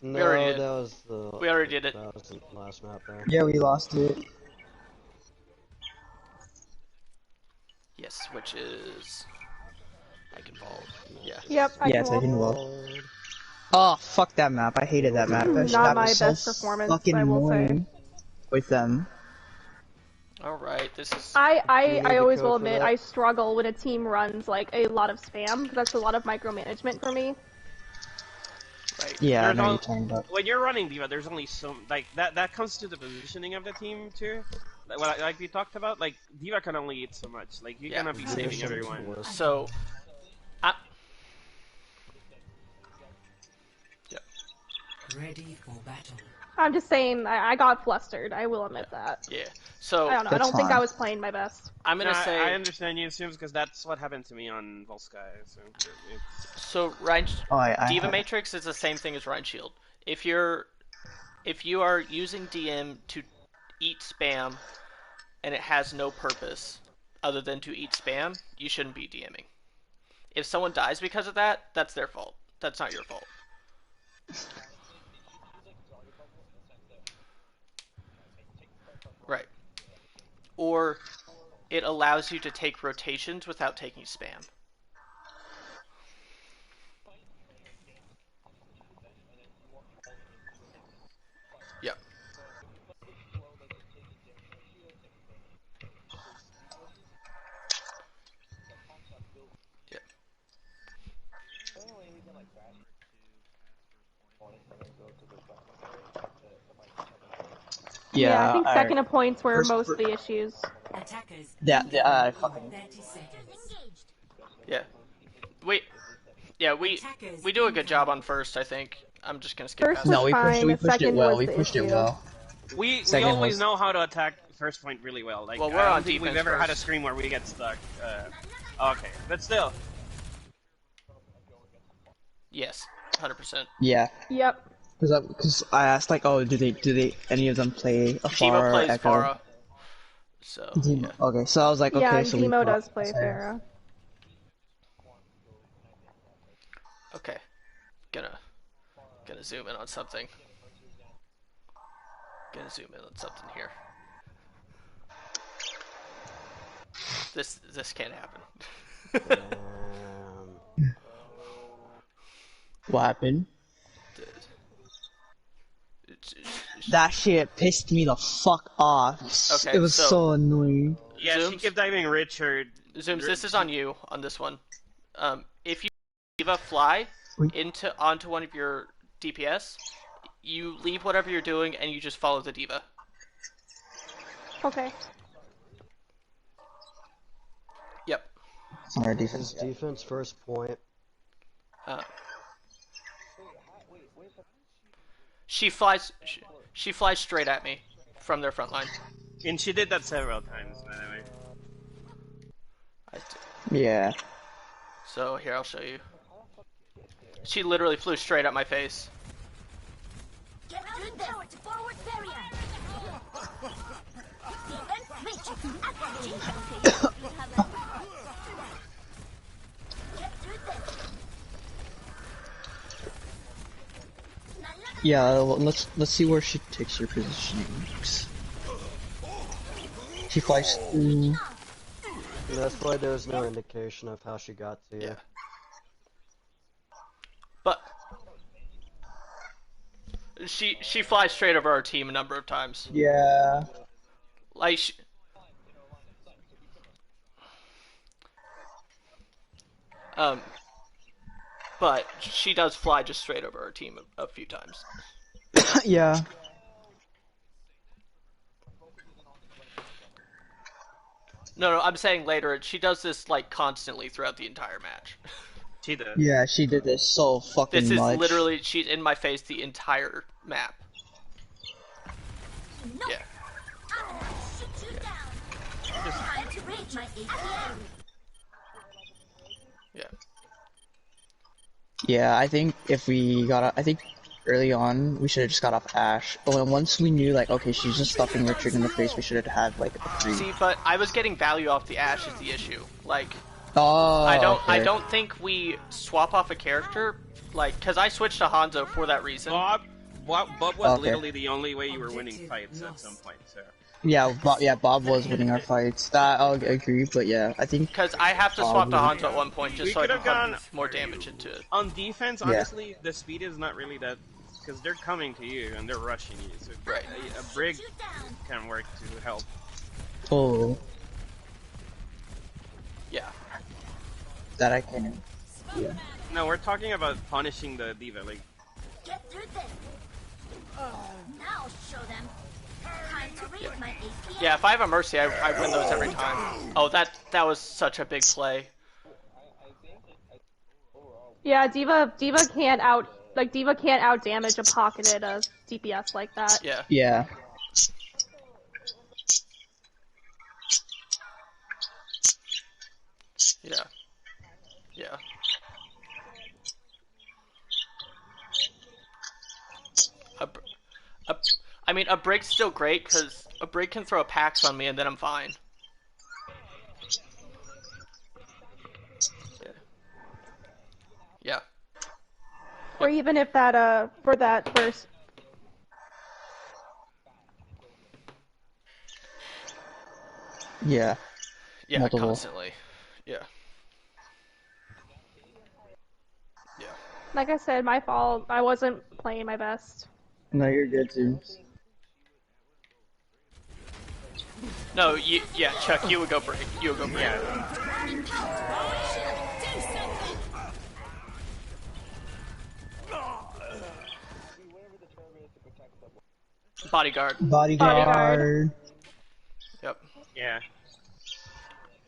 No, already did. that was the. We already did it. That was the last map there. Yeah, we lost it. Yes, which is Eigenwald. Yeah. Yep, I Yeah, can taking roll. well. Oh, fuck that map. I hated that map. That Not map my was so best performance, fucking I will say. annoying with them. All right. This is. You need I the always code will for admit that? I struggle when a team runs like a lot of spam, because that's a lot of micromanagement for me. Right. Yeah, I There's know what all- you're talking about. When you're running D.Va, there's only some like that comes to the positioning of the team too. Like we talked about, like D.Va can only eat so much. Like you're gonna be saving everyone. So. Yep. Ready for battle. I'm just saying, I got flustered. I will admit that. Yeah. So I don't know. I don't think I was playing my best. I'm gonna say I understand you assume because that's what happened to me on Volsky. So Ryan, Diva Matrix is the same thing as Ryan Shield. If you are using DM to eat spam and it has no purpose other than to eat spam, you shouldn't be DMing. If someone dies because of that, that's their fault. That's not your fault. Right. Or it allows you to take rotations without taking spam. Yep. Yep. Yeah, I think second points were most of the issues. Yeah, yeah. We do a good job on first, I think. I'm just gonna skip first past was No, we fine, pushed it well. We the pushed it issue. well. We always know how to attack first point really well. Like, well, we're I on don't think defense we've ever had a first. screen where we get stuck. Okay, but still. Yes, 100%. Yeah. Yep. Because I asked like, oh, do they any of them play a Demo Pharah or plays Echo? Pharah. So yeah. Okay, so I was like, okay, Yeah, so Demo does play Pharah. Okay, gonna zoom in on something. Gonna zoom in on something here. This can't happen. What happened? That shit pissed me the fuck off. Okay, it was so annoying. Yeah, Zooms? she kept diving Richard. Zooms, this is on you on this one. If you Diva fly onto one of your DPS, you leave whatever you're doing and you just follow the Diva. Okay. Yep. Our defense. Defense first point. She flies straight at me from their front line. And she did that several times, by the way. Yeah. So here, I'll show you. She literally flew straight at my face. Get through this forward barrier. Defense reach. Get through this. Yeah. Well, let's see where she takes her positioning. She flies. That's why there's no indication of how she got to you. Yeah. But she flies straight over our team a number of times. Yeah. Like but she does fly just straight over our team a few times. Yeah. No, I'm saying later. She does this like constantly throughout the entire match. She did. Yeah, she did this so fucking This is much. literally she's in my face the entire map. No. Yeah. I'm gonna shoot you down. Time to reach my APM. Yeah. Yeah, I think if we got, I think early on we should have just got off Ashe. But once we knew, like, okay, she's just stuffing Richard in the face, we should have had like a 3. See, but I was getting value off the Ashe is the issue. Like, oh, I don't think we swap off a character, like, cause I switched to Hanzo for that reason. Bob was literally the only way you were winning fights at some point. So. Yeah, Bob was winning our fights. That I'll agree, but yeah, I think because I have to swap to Hanzo at one point just so I can put more damage into it. On defense, honestly, the speed is not really that because they're coming to you and they're rushing you. So right. A brig can work to help. Oh. Yeah. That I can. Yeah. No, we're talking about punishing the diva. Like. Get through this. Now show them. Time to reach my APM. Yeah, if I have a Mercy, I win those every time. Oh, that was such a big play. Yeah, Diva can't out Like, D.Va can't outdamage a pocketed DPS like that. Yeah. Yeah. Yeah. Yeah. I mean, a break's still great because a break can throw a Pax on me and then I'm fine. Yeah. Yeah. Or even if that, for that first... Yeah. Yeah, Multiple. constantly. Yeah. Yeah. Like I said, my fault. I wasn't playing my best. No, you're good too. No, yeah, Chuck, you would go break. You would go break. Bodyguard. Bodyguard. Yep. Yeah.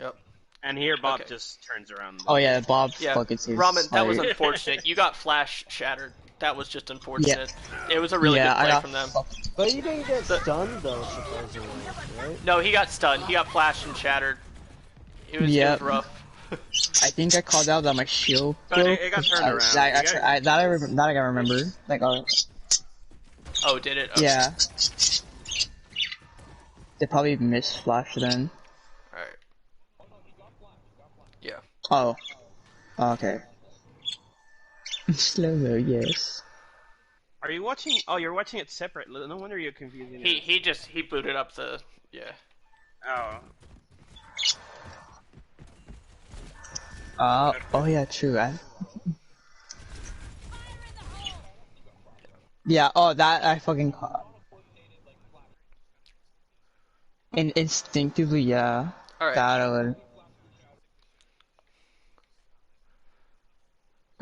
Yep. And here Bob just turns around. Oh yeah, Bob Yeah. fucking saves. Ramen, that was unfortunate. You got flash shattered. That was just unfortunate. Yeah. It was a really good play from them. But you didn't get stunned though, supposedly, right? No, he got stunned. He got flashed and shattered. It was rough. I think I called out that my shield But broke. it got turned around. That I remember. Like, oh, did it? Okay. Yeah. They probably missed flash then. Alright. Yeah. Oh. Okay. Slow-mo, yes. Are you watching? Oh, you're watching it separate. No wonder you're confusing. He booted up the Oh. Oh yeah, true. Yeah. Oh, that I fucking caught. And instinctively, yeah. Alright. That I would.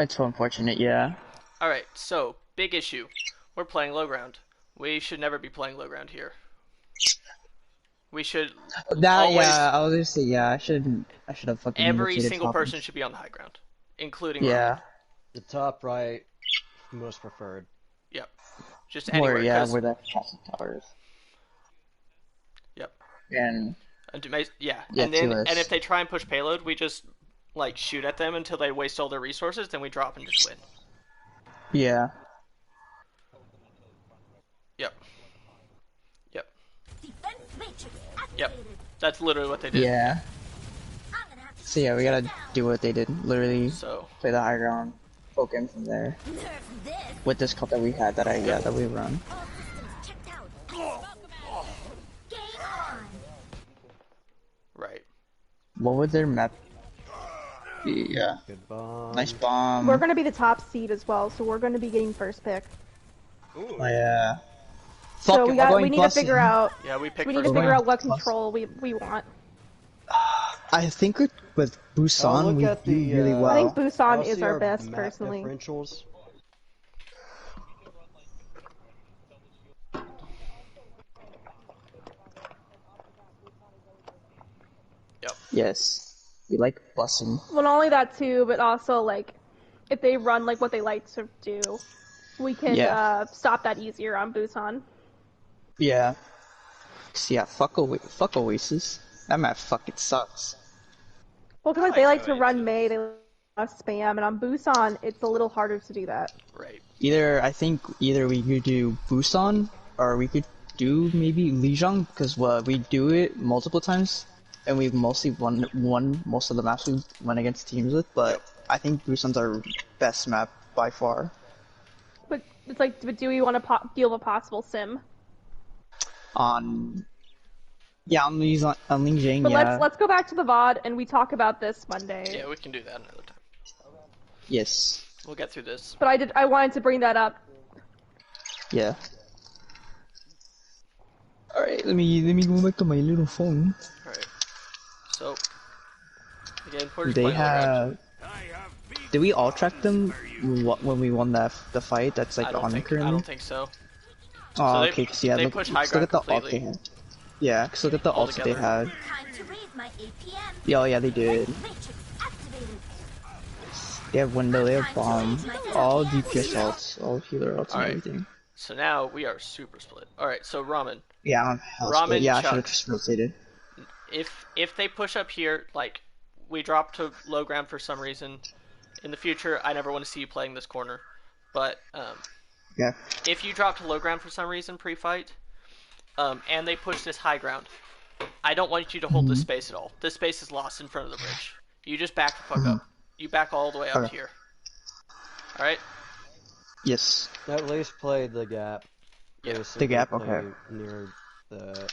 It's so unfortunate, yeah. Alright, so big issue. We're playing low ground. We should never be playing low ground here. We should always... Yeah, I was gonna say, yeah, I should have fucking... Every single person should be on the high ground, including Yeah. The top right, most preferred. Yep. Just anywhere. Where that castle tower is. Yep. And and if they try and push payload, we just like shoot at them until they waste all their resources, then we drop and just win. Yeah. Yep. Yep. That's literally what they did. Yeah. So yeah, we gotta do what they did. Literally play the high ground, poke in from there. With this cup that we had that we run. Right. What would their map be? Yeah. Good bomb. Nice bomb. We're gonna be the top seed as well, so we're gonna be getting first pick. Ooh. Oh yeah. So we need to figure out. Yeah, we need to figure out what control we want. I think with Busan we do really well. I think Busan is our best personally. Differentials. Yep. Yes. We like bussing. Well, not only that too, but also like if they run like what they like to do, we can stop that easier on Busan. Yeah. So yeah, fuck Oasis. That map fucking sucks. Well, because like, they like to run May, they like spam, and on Busan, it's a little harder to do that. Right. I think either we could do Busan, or we could do maybe Lijiang, because we do it multiple times, and we've mostly won most of the maps we went against teams with, but I think Busan's our best map by far. But it's like, do we want to deal with a possible sim? On Lijiang, but yeah. let's go back to the VOD and we talk about this Monday. Yeah, we can do that another time. Yes. We'll get through this. But I wanted to bring that up. Yeah. Alright, let me go back to my little phone. Alright. So again, we're just They playing have. Did we all track them when we won the fight? That's like on currently. I don't think so. Oh, so okay. Cause yeah, they look push high at the ground ult they had. Yeah, cause look at the ult they had. Time to raise my APM. Yeah, oh yeah, they did. Matrix activated. They have window, they have bomb, all DPS ults, all healer ults and everything. So now we are super split. Alright, so Ramen. Yeah, I'm hell Ramen, split. Yeah, I Chuck. should have just rotated. If they push up here, like, we drop to low ground for some reason, in the future, I never want to see you playing this corner. But, yeah. If you drop to low ground for some reason pre-fight, and they push this high ground, I don't want you to hold this space at all. This space is lost in front of the bridge. You just back the fuck up. You back all the way up here. Alright? Yes. At least play the gap. Yeah. The gap, okay. Near the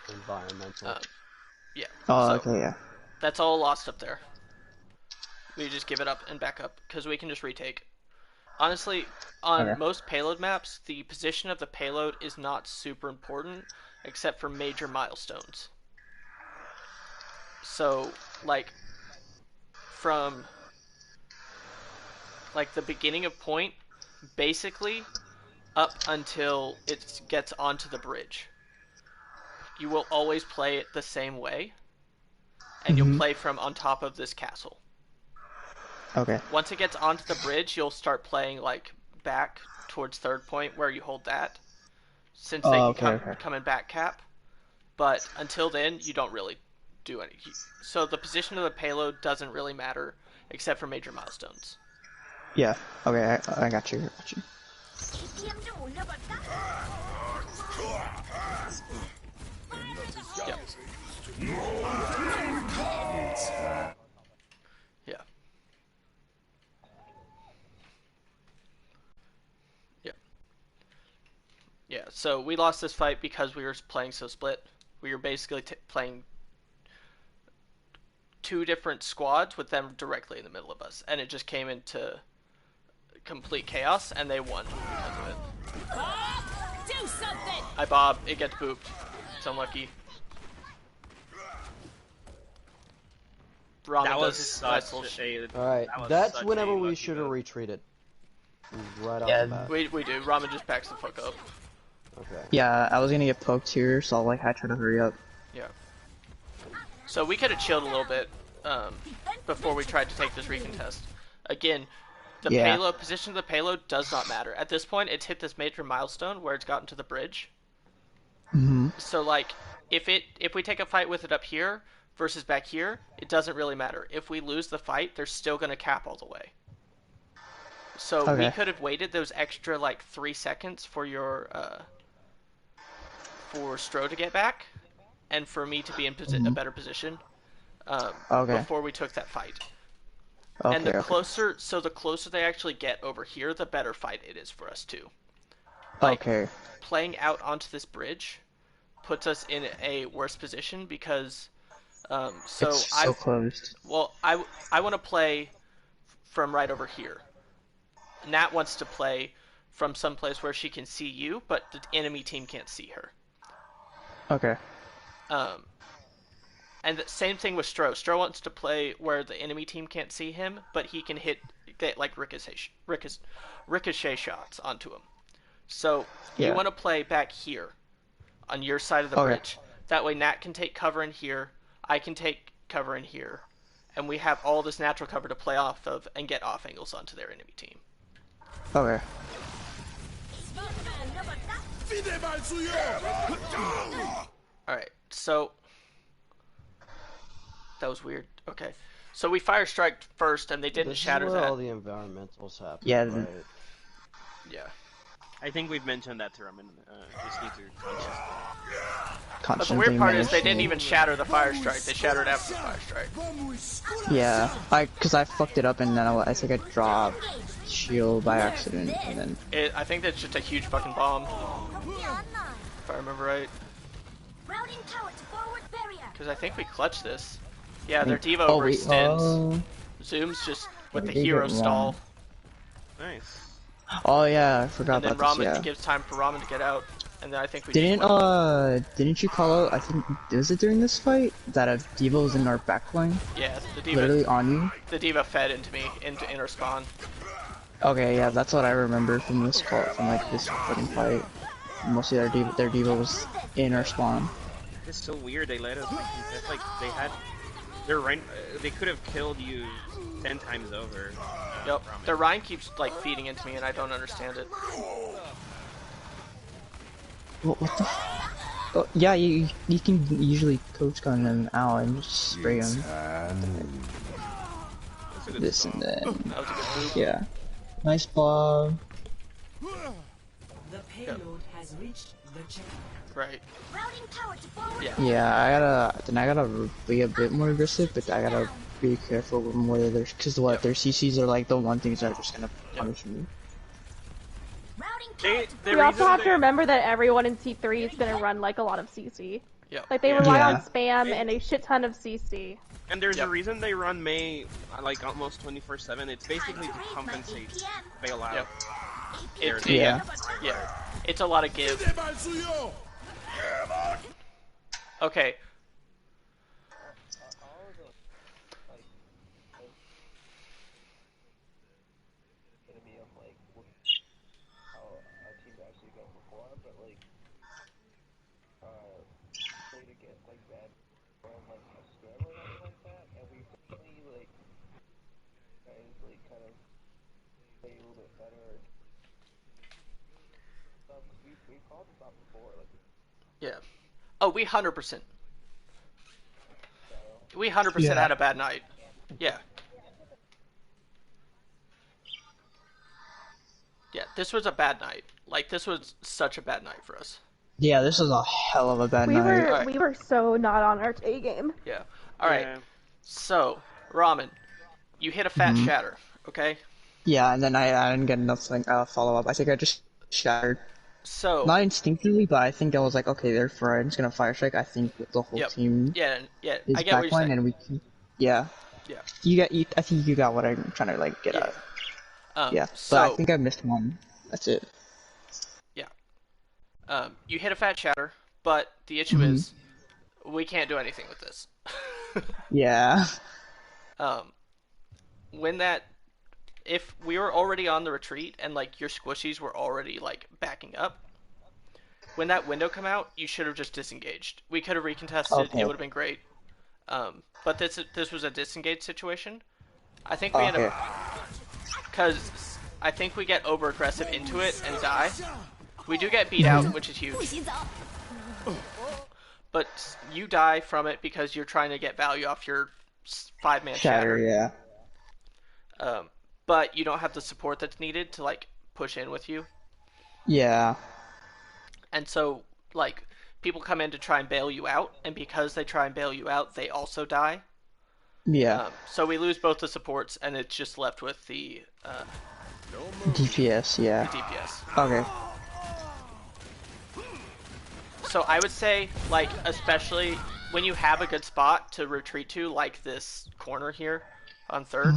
environmental. Yeah. Oh, so, okay, yeah. That's all lost up there. We just give it up and back up, because we can just retake. Honestly, on most payload maps, the position of the payload is not super important, except for major milestones. So, like, from, like, the beginning of point, basically, up until it gets onto the bridge, you will always play it the same way, and you'll play from on top of this castle. Okay. Once it gets onto the bridge, you'll start playing, like, back towards third point where you hold that, since they can come in back cap. But until then, you don't really do any. So the position of the payload doesn't really matter, except for major milestones. Yeah. Okay, I got you. Yep. Yeah. Yeah. Yeah, so we lost this fight because we were playing so split. We were basically playing two different squads with them directly in the middle of us, and it just came into complete chaos, and they won because of it. Bob, do something! Hi, Bob. It gets booped. It's unlucky. Ramen That was does such nice Alright, that's whenever we should have retreated. Right off the bat. We do. Ramen just backs the fuck up. Okay. Yeah, I was gonna get poked here, so like I tried to hurry up. Yeah. So we could have chilled a little bit before we tried to take this recontest. Again, the payload position of the payload does not matter. At this point, it's hit this major milestone where it's gotten to the bridge. So like, if we take a fight with it up here versus back here, it doesn't really matter. If we lose the fight, they're still gonna cap all the way. So we could have waited those extra like 3 seconds for your for Stro to get back, and for me to be in a better position before we took that fight. And the closer, so the closer they actually get over here, the better fight it is for us too. Like, playing out onto this bridge puts us in a worse position because it's so closed. Well, I want to play from right over here. Nat wants to play from some place where she can see you, but the enemy team can't see her. Okay. And the same thing with Stro. Stro wants to play where the enemy team can't see him, but he can get like ricochet shots onto him. So you want to play back here on your side of the bridge. That way Nat can take cover in here, I can take cover in here, and we have all this natural cover to play off of and get off angles onto their enemy team. Okay. Alright, so that was weird. Okay. So we fire strike first and they didn't shatter that. All the environmentals happen. Yeah. Right? Yeah. I think we've mentioned that to Ramen. Just need to but the weird part is they didn't even shatter the fire strike. They shattered after the fire strike. Yeah, because I fucked it up and then I think I dropped shield by accident and then. I think that's just a huge fucking bomb. If I remember right. Because I think we clutched this. Yeah, their Diva overextends. Zoom's just with the hero stall. Nice. Oh yeah, I forgot about this. And then Ramen gives time for Ramen to get out, and then I think we didn't you call out? I think was it during this fight that a Diva was in our back line? Yeah, the Diva literally on you. The Diva fed into me into inner spawn. Okay, yeah, that's what I remember from this call, from like this fucking fight. Mostly their Diva was in our spawn. It's so weird. They let us like they had they could have killed you 10 times over. Yep. Their Rhine keeps like feeding into me, and I don't understand it. What the? Oh, yeah, you can usually coach gun them out and just spray them. This and then. That was a good move. Yeah. Nice blob. The payload has reached the checkpoint. Right. Yeah, I gotta be a bit more aggressive, but I gotta be careful with whether there's, cause their CCs are like the one things that are just gonna punish me. We also have to remember that everyone in C3 is gonna run like a lot of CC. Yep. Like they rely on spam and a shit ton of CC. And there's a reason they run May like almost 24/7. It's basically to compensate bailout. Yep. Yeah. It's a lot of give. Okay. Yeah. Oh, we 100%. We 100% had a bad night. Yeah. Yeah, this was a bad night. Like, this was such a bad night for us. Yeah, this was a hell of a bad night. We were so not on our A game. Yeah. Alright. So, Ramen, you hit a fat shatter, okay? Yeah, and then I didn't get enough follow up. I think I just shattered. So not instinctively, but I think I was like, okay, they're just gonna fire strike. I think the whole team is I get backline, and we can, I think you got what I'm trying to like get at. So, but I think I missed one. That's it. Yeah. You hit a fat shatter, but the issue is we can't do anything with this. Yeah. If we were already on the retreat and like your squishies were already like backing up, when that window come out, you should have just disengaged. We could have recontested. It would have been great. But this was a disengaged situation. I think we end up, because I think we get over aggressive into it and die. We do get beat out, which is huge. But you die from it because you're trying to get value off your 5-man shatter. Yeah. But you don't have the support that's needed to like push in with you. Yeah. And so like people come in to try and bail you out, and because they try and bail you out, they also die. Yeah. So we lose both the supports, and it's just left with the DPS. Yeah. The DPS. Okay. So I would say, like, especially when you have a good spot to retreat to, like this corner here on third.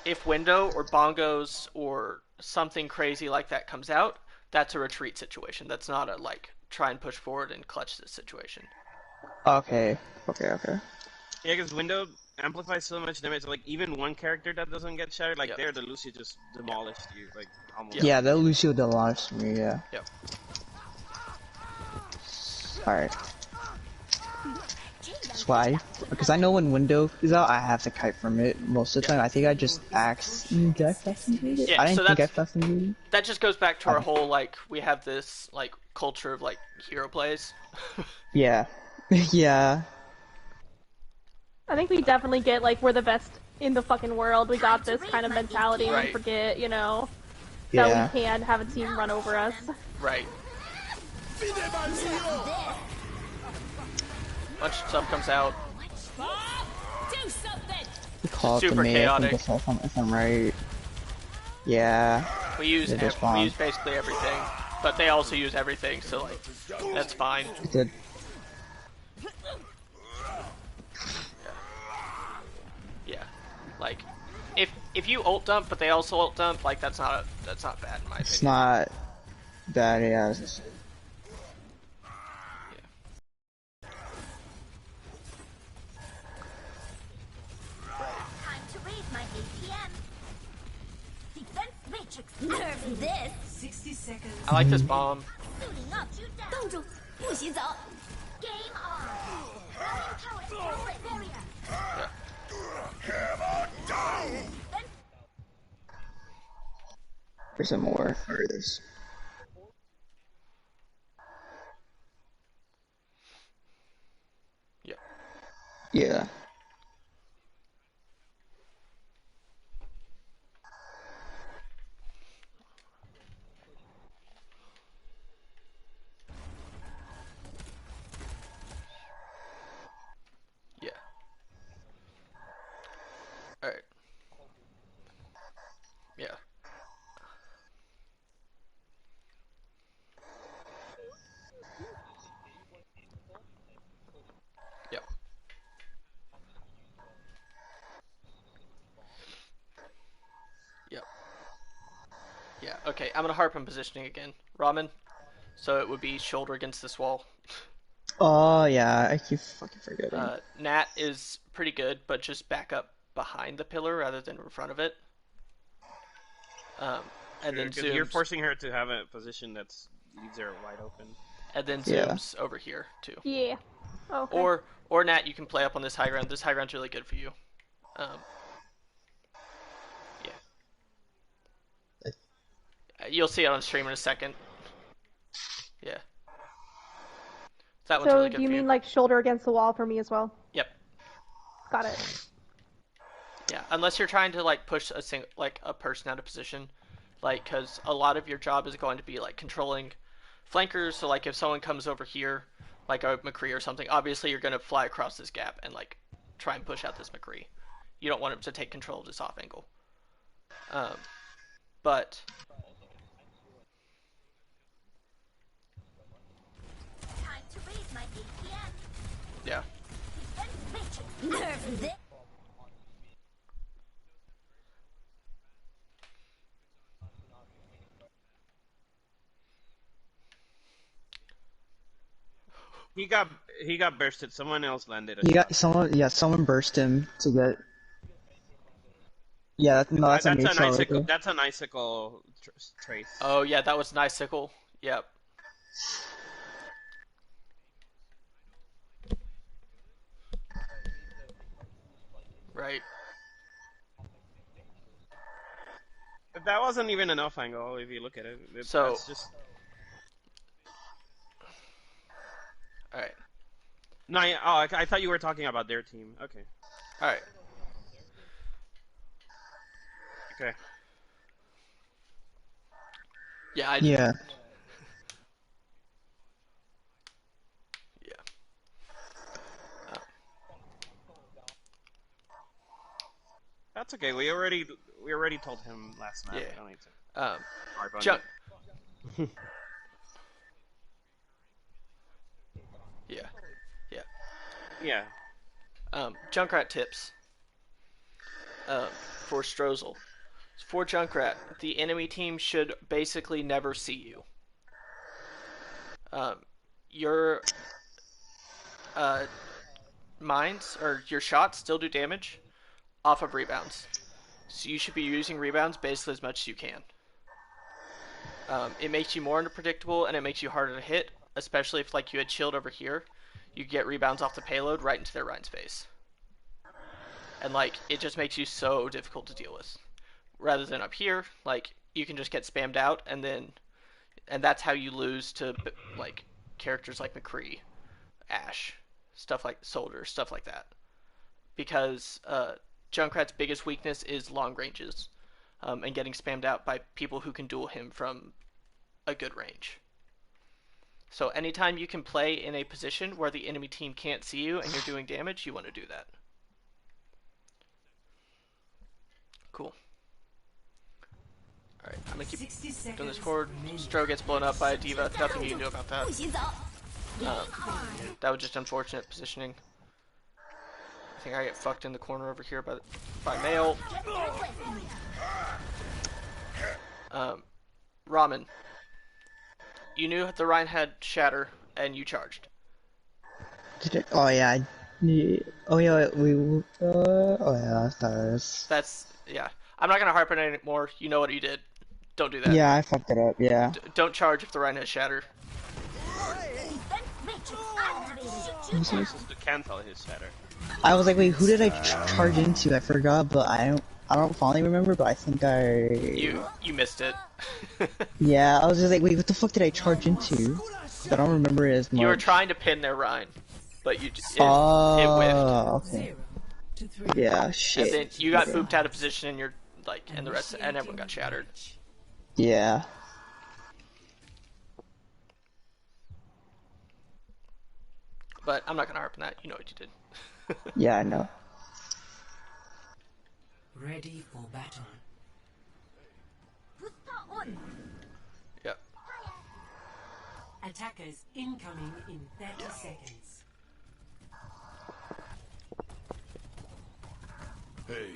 If window or bongos or something crazy like that comes out, that's a retreat situation. That's not a like try and push forward and clutch this situation. Okay. Yeah, because window amplifies so much damage. Like even one character that doesn't get shattered, like there, the Lucio just demolished you. Like almost. Yeah, the Lucio demolished me. Yeah. Yep. All right. That's why, because I know when window is out, I have to kite from it most of the time. I think I just axed. Did I fast invade it? I didn't think I fast invaded it. That just goes back to our whole like we have this like culture of like hero plays. Yeah. Yeah. I think we definitely get like we're the best in the fucking world. We got this kind of mentality. We forget, you know, that we can have a team run over us. Right. Bunch of stuff comes out. Do something. Super chaotic. If I'm right. Yeah. We use basically everything, but they also use everything, so like that's fine. Good. Yeah. Like if you ult dump, but they also ult dump, like that's not bad in my opinion. It's not bad, yeah. This. 60 seconds. I like this bomb. Game on. Rallying tower to destroy barrier. Hammer down! There's some more. Or there's. Yeah. Yeah. Yeah. Alright. Yeah. Yep. Yep. Yeah, okay, I'm gonna harp on positioning again. Ramen, so it would be shoulder against this wall. Oh, yeah, I keep fucking forgetting. Nat is pretty good, but just back up behind the pillar rather than in front of it. And then zooms. You're forcing her to have a position that's leaves her wide open. And then zooms over here too. Yeah. Okay. Or Nat, you can play up on this high ground. This high ground's really good for you. Yeah. You'll see it on stream in a second. Yeah. That one's really good. So do you mean like shoulder against the wall for me as well? Yep. Got it. Yeah, unless you're trying to like push a person out of position, like because a lot of your job is going to be like controlling flankers. So like if someone comes over here, like a McCree or something, obviously you're going to fly across this gap and like try and push out this McCree. You don't want him to take control of this off angle. But Time to raise my APM. yeah. Nerf this. He got bursted. Someone else landed. Someone burst him to get. Yeah, that's an icicle. right, that's an icicle trace. Oh yeah, that was an icicle. Yep. Right. That wasn't even enough angle if you look at it. So that's just. All right. No, I thought you were talking about their team. Okay. All right. Okay. Yeah. Yeah. Yeah. That's okay. We already told him last night. Yeah. Don't need to. Junk. Yeah. Yeah. Yeah. Junkrat tips. For Strozel. For Junkrat, the enemy team should basically never see you. Your mines or your shots still do damage off of rebounds. So you should be using rebounds basically as much as you can. It makes you more unpredictable and it makes you harder to hit, especially if like you had shield over here. You get rebounds off the payload right into their Rhine's face. And like it just makes you so difficult to deal with. Rather than up here, like you can just get spammed out and that's how you lose to like characters like McCree, Ash, stuff like Soldier, stuff like that. Because Junkrat's biggest weakness is long ranges, and getting spammed out by people who can duel him from a good range. So anytime you can play in a position where the enemy team can't see you and you're doing damage, you want to do that. Cool. Alright, I'm gonna keep doing this forward. Stro gets blown up by a diva. Nothing you can do about that. That was just unfortunate positioning. I think I get fucked in the corner over here by Mail. Ramen. You knew the Rhine had Shatter, and you charged. Oh yeah. Oh yeah. That's yeah. I'm not gonna harp on it anymore. You know what you did. Don't do that. Yeah, I fucked it up. Yeah. Don't charge if the Rhine has Shatter. This is to cancel his shatter. I was like, wait, who did I charge into? I forgot, but I don't finally remember, but I think You missed it. Yeah, I was just like, wait, what the fuck did I charge into? I don't remember it as much. You were trying to pin their Rhine, but it whiffed. Okay. Yeah, shit. And then you got booped out of position, and and the rest, and everyone got shattered. Yeah. But I'm not gonna harp on that. You know what you did. Yeah, I know. Ready for battle. Yep. Attackers incoming in 30 seconds. Hey.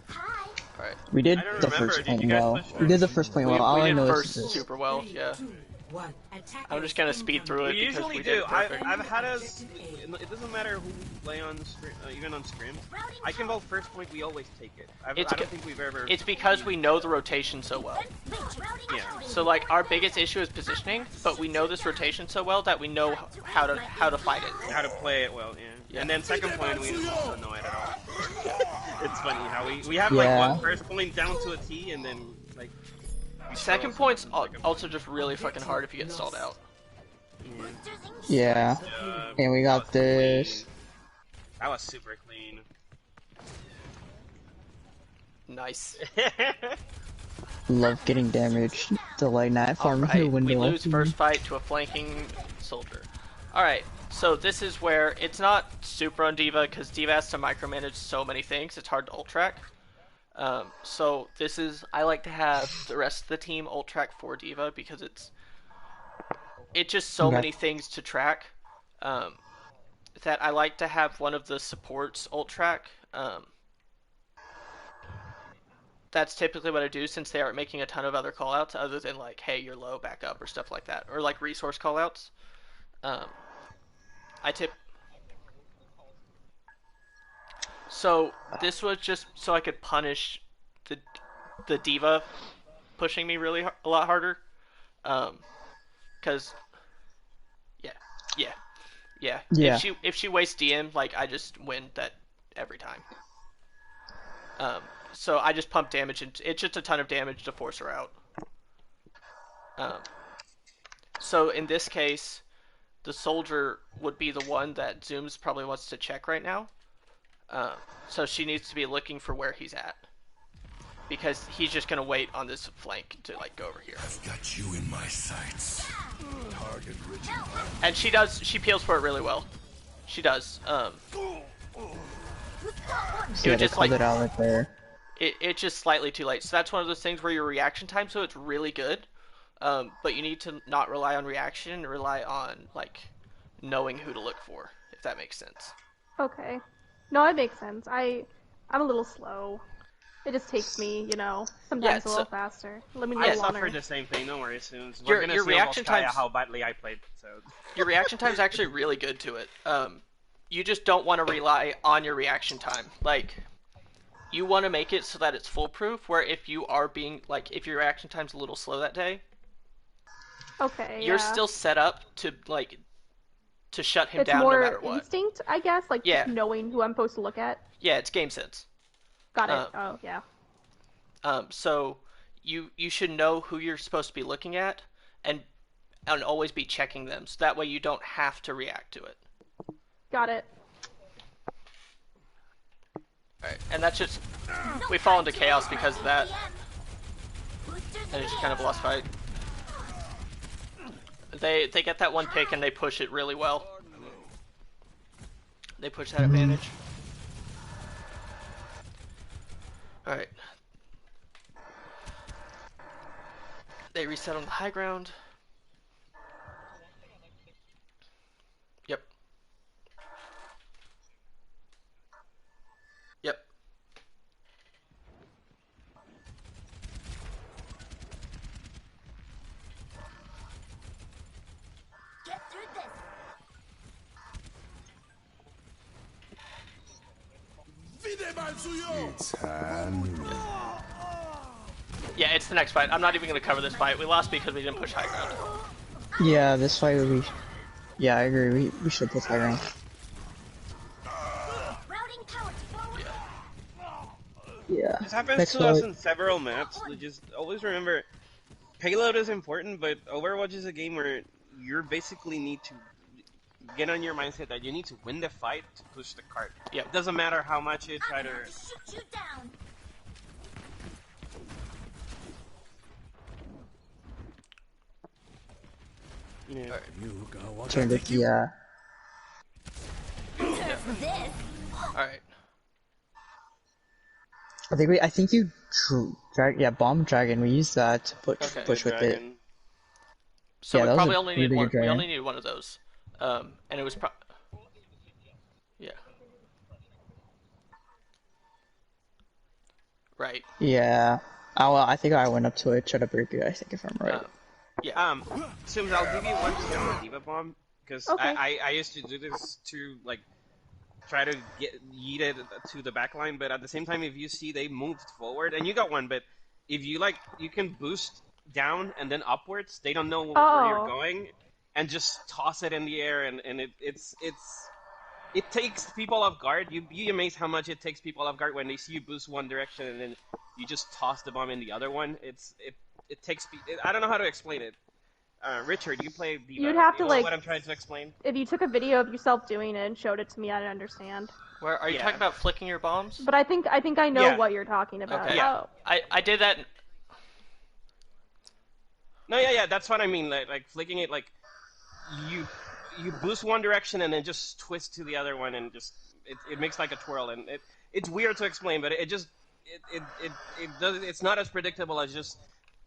Hi. Alright. We did the first point well. We did the first point well. All I did know first is super well, yeah. One. I'm just gonna speed through it We because usually we do. did perfect. I've had us. It doesn't matter who we play on scrim, even on scrim. I can vote first point. We always take it. I don't think we've ever. It's because we know the rotation so well. Yeah. So like our biggest issue is positioning, but we know this rotation so well that we know how to fight it. How to play it well, yeah. And then second point, we also know it at all. It's funny how we have like one first point down to a T, and then like. Second point's also just really fucking hard if you get stalled out. yeah. And we got this. That was super clean. Nice. Love getting damaged. The like not farm Alright, the window. we lose first fight to a flanking soldier. Alright, so this is where it's not super on D.Va because D.Va has to micromanage so many things. It's hard to ult track. So this is, I like to have the rest of the team ult track for D.Va because it's just so many things to track, that I like to have one of the supports ult track. That's typically what I do since they aren't making a ton of other callouts other than like, hey, you're low, back up or stuff like that, or like resource callouts. So this was just so I could punish the D.Va pushing me really a lot harder, cause yeah. If she wastes DM, like I just win that every time. So I just pump damage and it's just a ton of damage to force her out. So in this case, the soldier would be the one that Zooms probably wants to check right now. So she needs to be looking for where he's at, because he's just gonna wait on this flank to like go over here. I've got you in my sights. Target rich. And she peels for it really well. She does. It would just like it out right there. It's just slightly too late. So that's one of those things where your reaction time, so it's really good. But you need to not rely on reaction and rely on like knowing who to look for, if that makes sense. Okay. No, it makes sense. I'm a little slow. It just takes me, sometimes a little faster. Let me know. I suffered the same thing. Don't worry, soon. Your reaction time, how badly I played. So your reaction time is actually really good to it. You just don't want to rely on your reaction time. Like, you want to make it so that it's foolproof. Where if you are being if your reaction time's a little slow that day, okay, you're still set up to shut him down no matter what. It's more instinct, I guess, just knowing who I'm supposed to look at. Yeah, it's game sense. Got it. Oh, yeah. So you should know who you're supposed to be looking at and always be checking them, so that way you don't have to react to it. Got it. Alright, and that's just... we fall into chaos because of that. And it's just kind of a lost fight. They get that one pick and they push it really well. They push that advantage. Alright. They reset on the high ground. Yep. Yep. Get through this. It's hand. Yeah, it's the next fight. I'm not even going to cover this fight. We lost because we didn't push high ground. Yeah, this fight would be Yeah, I agree. We should push high ground. Routing towers forward. Yeah. This happens Next to us fight. in several maps. We just always remember, payload is important, but Overwatch is a game where you basically need to get on your mindset that you need to win the fight to push the cart. Yep. It doesn't matter how much you try to... Shoot you down. Yeah. Right. You gonna watch Turned it, yeah. This. Alright. I think you bomb dragon. We used that to push with it. Dragon. So Yeah, we that was probably a only really need one. good dragon. We only need one of those. And it was yeah. Right. Yeah. I think I went up to it, tried to break it. I think if I'm right. Yeah. Sims, I'll give you one tip on the Diva Bomb, because Okay. I used to do this to, like, try to yeet it to the back line, but at the same time, if you see they moved forward, and you got one, but if you, like, you can boost down and then upwards, they don't know where you're going, and just toss it in the air, and it takes people off guard. You'd be amazed how much it takes people off guard when they see you boost one direction and then you just toss the bomb in the other one. It takes... I don't know how to explain it. Richard, you play Diva. You'd have to, know like... what I'm trying to explain? If you took a video of yourself doing it and showed it to me, I'd understand. Where are you talking about flicking your bombs? But I think I know Yeah. what you're talking about. Okay. Yeah. Oh. I did that. No, yeah, that's what I mean. Like flicking it, like you boost one direction and then just twist to the other one, and just it makes like a twirl, and it's weird to explain, but it does. It's not as predictable as just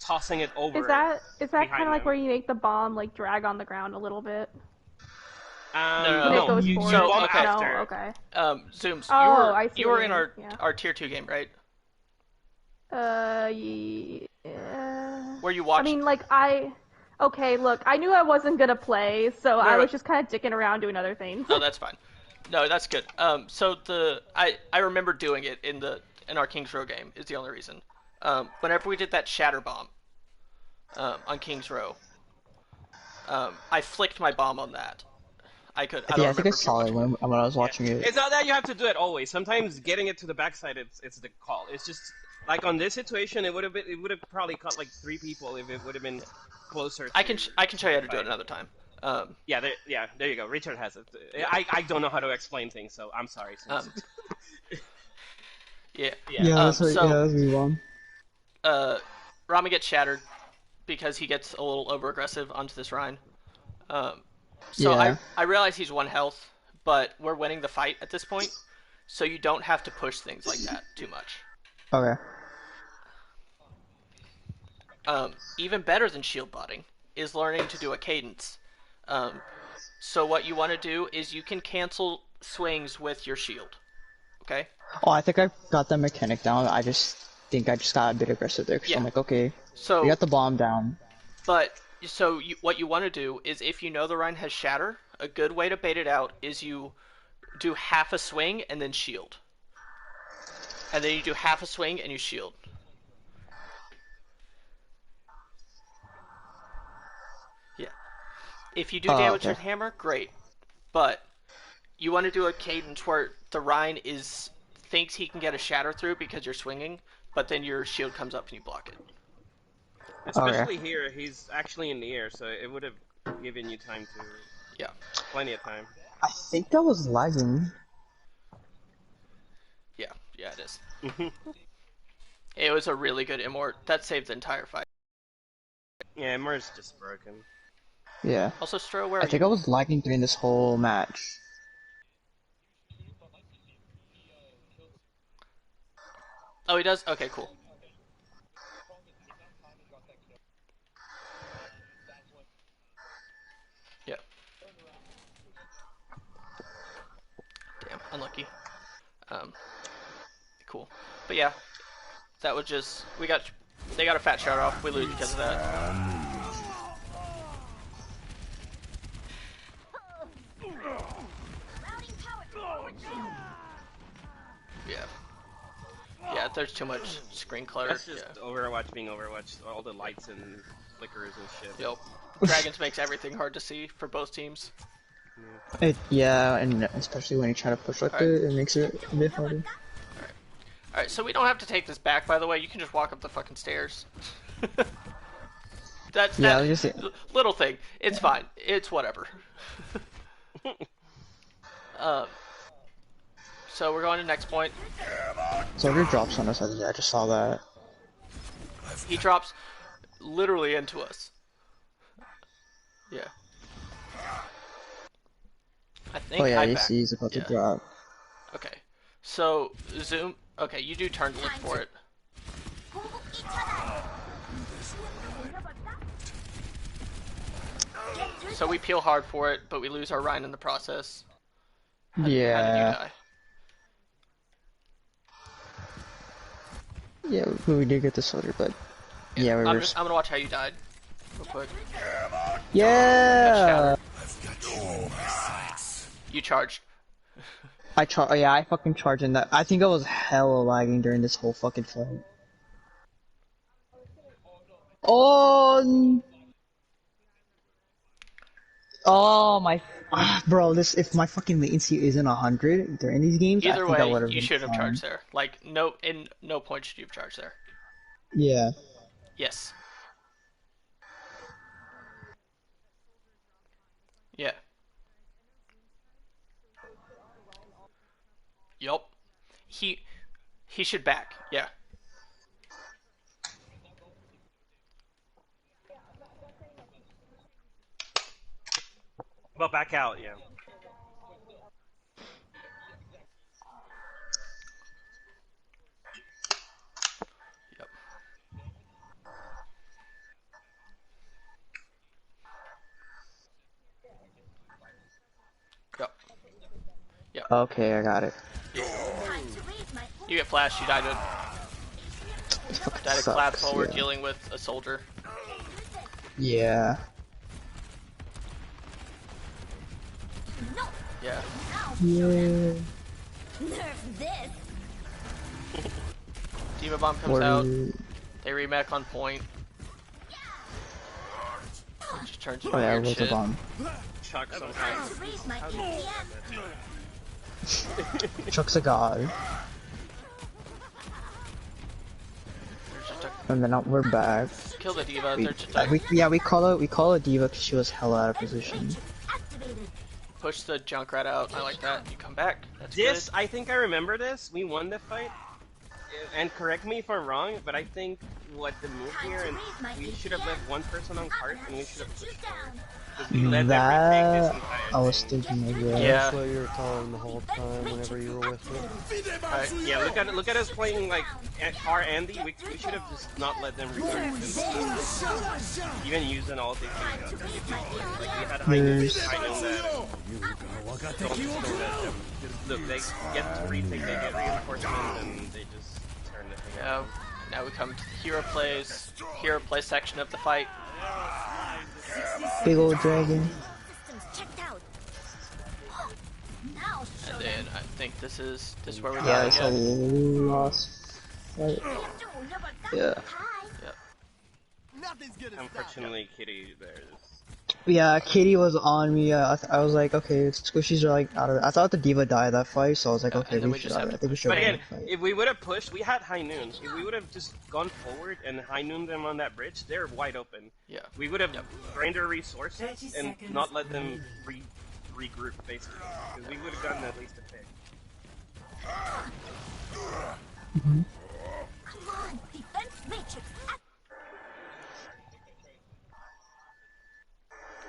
tossing it over. Is that kind of like them. where you make the bomb like drag on the ground a little bit? No. When it goes you forward? bomb okay. after. No, okay. Zooms. Oh, I see You what were you in mean, our tier 2 game, right? Yeah. Where you watched. I mean, like, okay, look, I knew I wasn't gonna play, so I was just kind of dicking around doing other things. No, that's fine. No, that's good. So I remember doing it in our Kings Row game is the only reason. Whenever we did that shatter bomb, on Kings Row, I flicked my bomb on that. I think I saw it when I was watching it. It's not that you have to do it always. Sometimes getting it to the backside, it's the call. It's just like on this situation, it would have probably caught like 3 people if it would have been closer. I can show you how to do it another time. There you go. Richard has it. I don't know how to explain things, so I'm sorry. Let's move on. Rami gets shattered because he gets a little over aggressive onto this Rhine. I realize he's 1 health, but we're winning the fight at this point, so you don't have to push things like that too much. Okay. Even better than shield botting is learning to do a cadence. So what you want to do is you can cancel swings with your shield. Okay? Oh, I think I got the mechanic down. I just think I just got a bit aggressive there, because I'm like, okay, we got the bomb down. But, what you want to do is, if you know the Rhine has shatter, a good way to bait it out is you do half a swing and then shield. And then you do half a swing and you shield. Yeah. If you do damage with hammer, great. But you want to do a cadence where the Rhine thinks he can get a shatter through because you're swinging, but then your shield comes up and you block it. Especially here, he's actually in the air, so it would have given you time to... Yeah. Plenty of time. I think that was lagging. Yeah, it is. It was a really good Immort. That saved the entire fight. Yeah, Immort's just broken. Yeah. Also, Stro, where are I think you? I was lagging during this whole match. Oh, he does? Okay, cool. Yeah. Damn, unlucky. Cool. But yeah, that was just... they got a fat shout off. We lose because of that. Yeah, there's too much screen clutter. That's just Overwatch being Overwatch. All the lights and flickers and shit. Yep. Dragons makes everything hard to see for both teams. Yeah, and especially when you try to push like that, it makes it a bit harder. Alright, so we don't have to take this back, by the way. You can just walk up the fucking stairs. That's that little thing. It's fine. It's whatever. So we're going to next point. Soldier drops on us. I just saw that. He drops literally into us. Yeah. I think. Oh yeah, AC is about to drop. Okay. So zoom. Okay, you do turn to look for it. So we peel hard for it, but we lose our Rhine in the process. How did you die? Yeah, we did get the soldier, but yeah, we were. I'm gonna watch how you died, real quick. Yeah. You charged. Yeah, I fucking charged in that. I think I was hella lagging during this whole fucking fight. Oh my, bro! If my fucking latency isn't 100 during these games, either I think way, you should have charged there. Like in no point should you have charged there. Yeah. Yes. Yeah. Yup. He should back. Yeah. Well, back out, yeah. Yep. Yep. Yep. Okay, I got it. You get flashed, you died a collapse while we're dealing with a soldier. Yeah. Yeah. Yeah. Nerf this. Diva bomb comes out. They remech on point. Just turns into weird shit. Bomb. Chuck somehow. Chuck's a god. And then we're back. Kill the Diva. We call it Diva because she was hella out of position. Push the Junkrat out. I like that. You come back. That's this, good. I think I remember this. We won the fight. And correct me if I'm wrong, but I think what the move here, and we should have left one person on cart, and we should have pushed forward. We let that I was thinking of that. Yeah. That's what you were calling the whole time whenever you were with me. Yeah, look at us playing like Car Andy. We should have just not let them recruit them. Even using all the things like we had high noon that. Look, they get to retake, they get reinforcements, and they just turn the thing out. Now we come to the hero play section of the fight. Big old dragon. And then I think this is where we go. Yeah, it's a lost fight. Yeah. Unfortunately, Kitty there is. Yeah, Kitty was on me. I was like, okay, squishies are like out of it. I thought the Diva died that fight, so I was like, okay, we should. I think we should. But again, if we would have pushed, we had high noon. If we would have just gone forward and high nooned them on that bridge, they're wide open. Yeah. We would have drained our resources and not let them regroup, basically. Because we would have gotten at least a pick. Come on, defense matrix.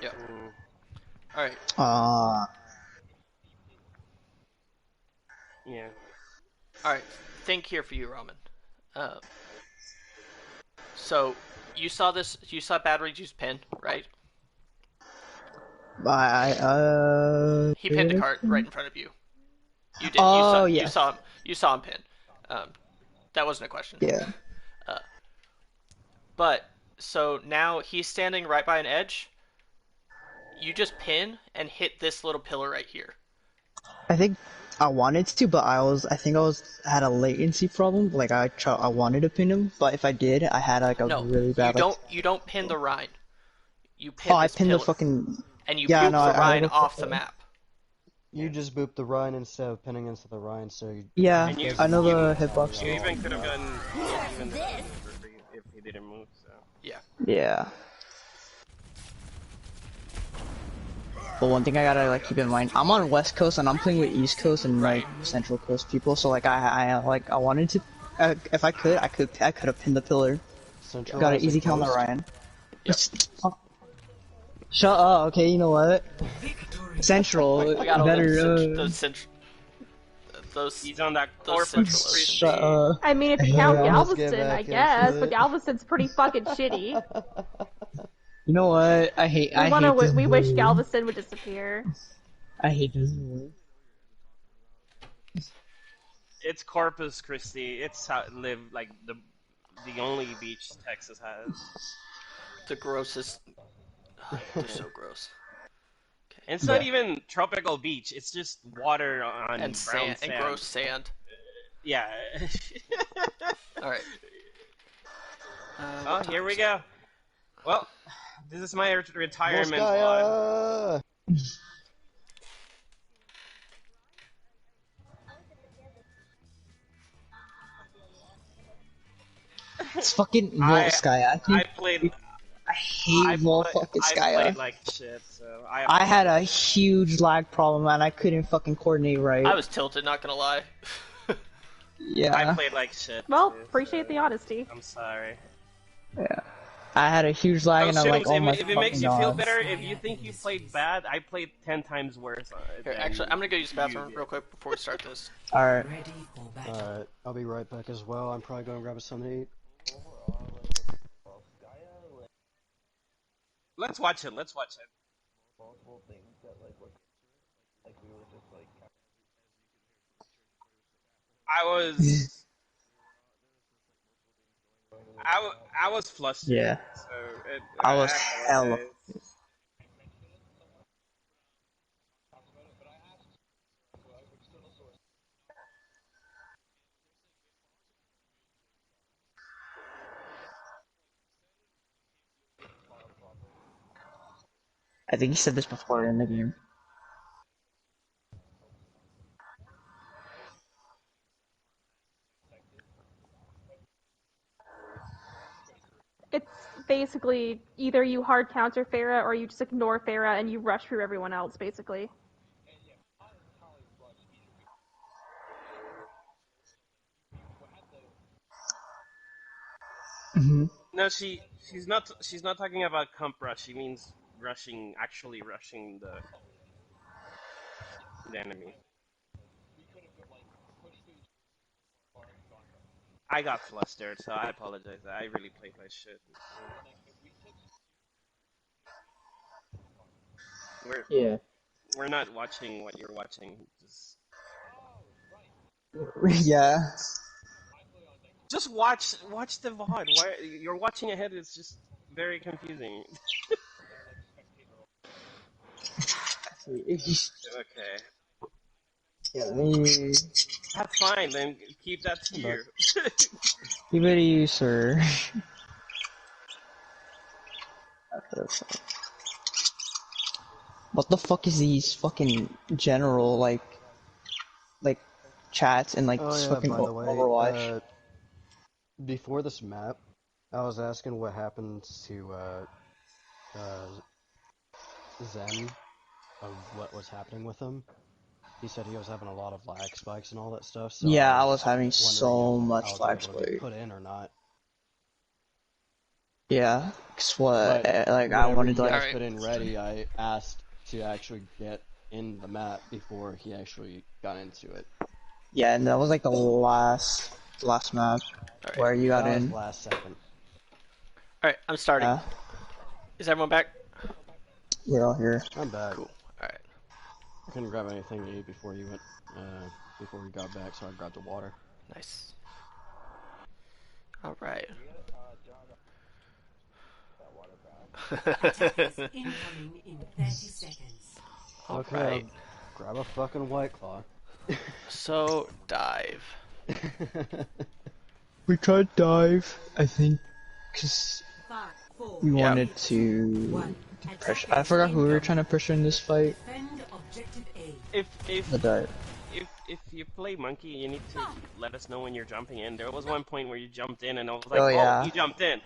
Yep. Alright. Yeah. Alright, think here for you, Roman. So, you saw Bad Reed's use pin, right? He pinned a cart right in front of you. You did. You saw him pin. That wasn't a question. Yeah. But so now he's standing right by an edge. You just pin and hit this little pillar right here. I think I wanted to, but I had a latency problem. Like I wanted to pin him, but if I did, I had like a really bad. You don't pin the Rhine. You pin. I pinned the fucking. and you Yeah, boop no, the Rhine off the map. You just boop the Rhine instead of pinning into the Rhine, so you... Yeah, And I know the hitbox. You even could have gotten hit even if he didn't move. So yeah. Yeah. But one thing I gotta like keep in mind, I'm on West Coast and I'm playing with East Coast and like Central Coast people. So like I wanted to, if I could have pinned the pillar. Central Got an easy kill on the Ryan. Yep. Shut up. Okay, you know what? Central. We got all better. Those he's on that those corpus. Shut up. I mean, if you count Yeah. Galveston, I guess, but Galveston's pretty fucking shitty. You know what? I hate this. We wish Galveston would disappear. I hate this word. It's Corpus Christi. It's how live like the only beach Texas has. The grossest. They're so gross. And it's not even tropical beach. It's just water on and brown sand and gross sand. Yeah. All right. Oh, here we go. Well, this is my retirement vlog. It's fucking Volskaya. I hate Volskaya. I played like shit, so I had a huge lag problem and I couldn't fucking coordinate right. I was tilted, not gonna lie. Yeah. I played like shit. Well, too, appreciate the honesty. I'm sorry. Yeah. I had a huge lag and I'm like, oh my god. If it makes you feel better, if you think you played bad, I played 10 times worse. Here, actually, I'm gonna go use the bathroom real quick before we start this. Alright. Alright, I'll be right back as well. I'm probably going to grab something to eat. Let's watch it. Let's watch it. I was flustered. Yeah. So I was hella. I think you said this before in the game. It's basically either you hard counter Pharah or you just ignore Pharah and you rush through everyone else, basically. No, she's not talking about comp rush. She means actually rushing the enemy. I got flustered, so I apologize. I really played my shit. We're not watching what you're watching. Yeah. Just watch the VOD. Why you're watching ahead is just very confusing. Okay. Yeah, That's fine, then keep that to you. Keep it to you, sir. What the fuck is these fucking general like chats and like fucking by the way, Overwatch? Before this map, I was asking what happens to Zen, of what was happening with him. He said he was having a lot of lag spikes and all that stuff. So yeah, I was having so much lag spike. Put in or not? Yeah, cause what? But like I wanted to like put in ready. I asked to actually get in the map before he actually got into it. Yeah, and that was like the last map where you got in. Last second. Alright, I'm starting. Is everyone back? We're all here. I'm back. Cool. Alright. I couldn't grab anything to eat before you went. Before we got back, so I grabbed the water. Nice. Alright. Incoming in 30 seconds. Alright. Grab a fucking White Claw. So, dive. We tried dive, I think, cause we wanted to I forgot who we were trying to pressure in this fight. Defend objective A. If you play monkey, you need to let us know when you're jumping in. There was one point where you jumped in, and I was like, Oh, "Oh, yeah. you jumped in."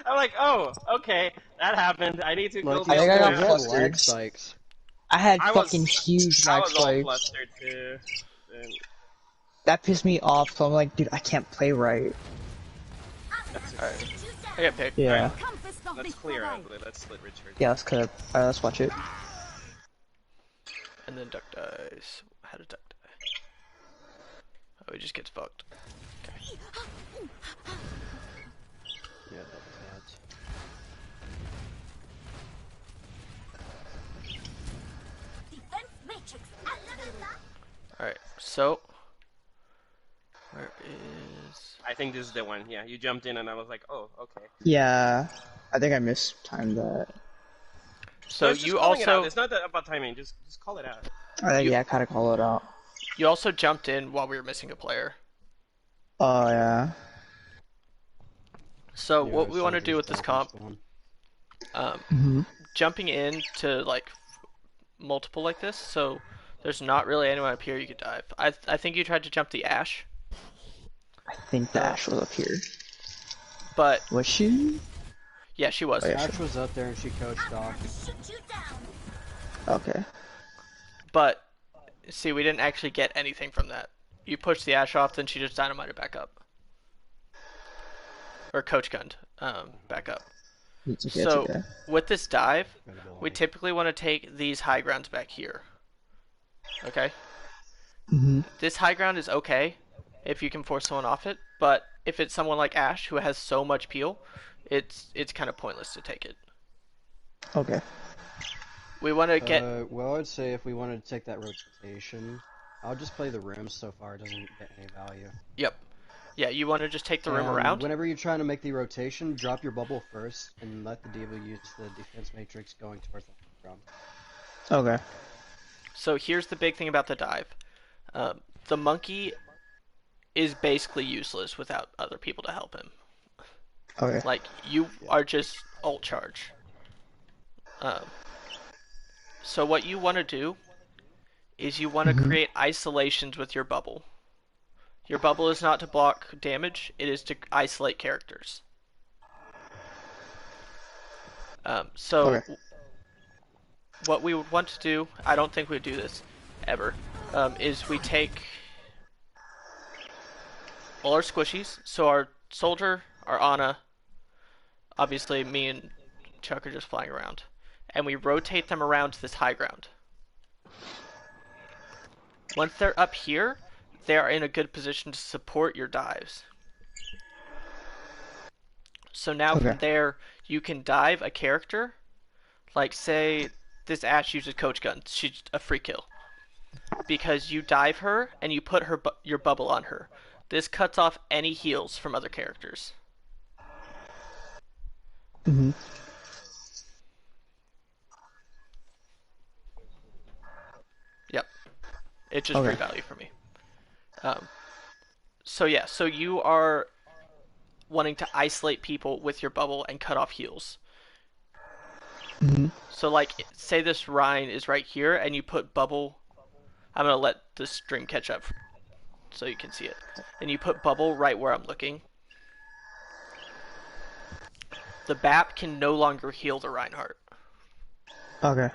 I'm like, "Oh, okay, that happened. I need to go." Like I think I got you had flustered. lag spikes. I had I fucking was, huge I lag was all spikes. flustered too. And That pissed me off, so I'm like, dude, I can't play right. Alright. I got picked. Yeah. let's clear out. Let's split Richard. Yeah, let's cut it. Alright, let's watch it. And then duck dies. How did duck die? Oh, he just gets fucked. Okay. Yeah, that's Alright, so where is I think this is the one. Yeah, you jumped in, and I was like, "Oh, okay." Yeah. I think I mistimed that. so it's just you calling it out. also It's not that about timing. Just call it out. Yeah, I kinda call it out. you also jumped in while we were missing a player. Oh, yeah. So Yeah, what we want to Soldier's do with this comp, one. jumping in to like multiple like this, so there's not really anyone up here you could dive. I think you tried to jump the Ash, I think the Ash was up here. but Was she? yeah, she was. Oh, yeah, Ash was up there and she coached off. Okay. But see, we didn't actually get anything from that. You pushed the Ash off, then she just dynamited back up, or coach gunned back up. It's okay, So it's okay. with this dive, we typically want to take these high grounds back here. Okay. This high ground is okay if you can force someone off it, but if it's someone like Ash who has so much peel, it's kind of pointless to take it. Okay. We want to get Well, I'd say if we wanted to take that rotation, I'll just play the room so far. It doesn't get any value. Yep. Yeah, you want to just take the room around. Whenever you're trying to make the rotation, drop your bubble first and let the D.Va use the defense matrix going towards the ground. Okay. So here's the big thing about the dive. The monkey is basically useless without other people to help him. Okay. Like, you are just ult charge. So what you want to do is you want to create isolations with your bubble. Your bubble is not to block damage, it is to isolate characters. So what we would want to do, I don't think we'd do this ever, is we take all our squishies, so our soldier, our Ana, obviously me and Chuck are just flying around, and we rotate them around to this high ground. Once they're up here, they are in a good position to support your dives. So now from there, you can dive a character, like say this Ash uses Coach Gun, she's a free kill. Because you dive her and you put her your bubble on her. This cuts off any heals from other characters. Yep. It's just free value for me. So yeah, so you are wanting to isolate people with your bubble and cut off heals. So like, say this Rhine is right here and you put bubble, I'm going to let the stream catch up so you can see it. And you put bubble right where I'm looking. The BAP can no longer heal the Reinhardt. Okay.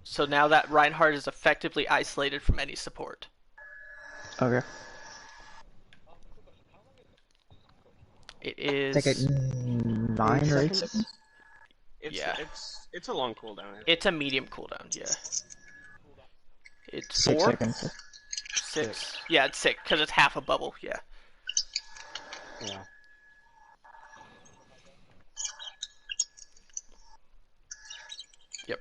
So now that Reinhardt is effectively isolated from any support. Okay. It is... Take it 9 or 8 seconds? It's a long cooldown. It's a medium cooldown, yeah. It's 6 4? seconds. 6. Yeah, it's 6, because it's half a bubble, yeah. Yeah. Yep.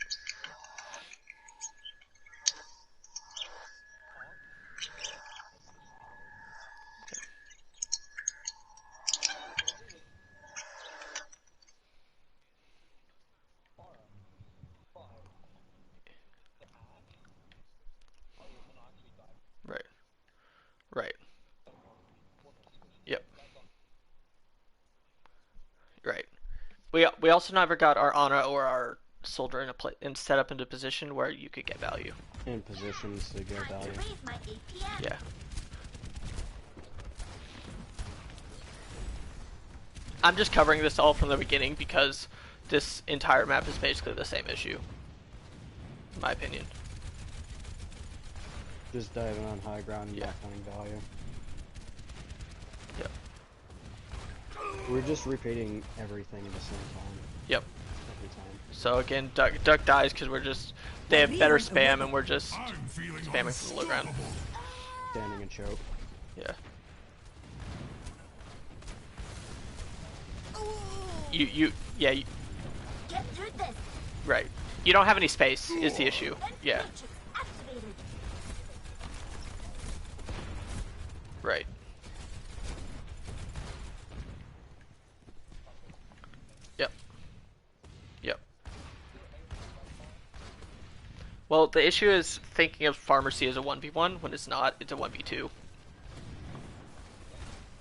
Right. Right. Yep. Right. We also never got our Ana or our soldier in set up into position where you could get value. In positions to get value. Yeah. I'm just covering this all from the beginning because this entire map is basically the same issue, in my opinion. Just diving on high ground and not finding value. Yep. We're just repeating everything at the same time. Yep. Every time. So again, Duck dies because they have better spam and we're just spamming from the low ground. Standing and choke. Yeah. You Get through this. right. You don't have any space is the issue. Yeah. Right. Yep. Yep. Well, the issue is thinking of Pharmacy as a 1v1 when it's not. It's a 1v2.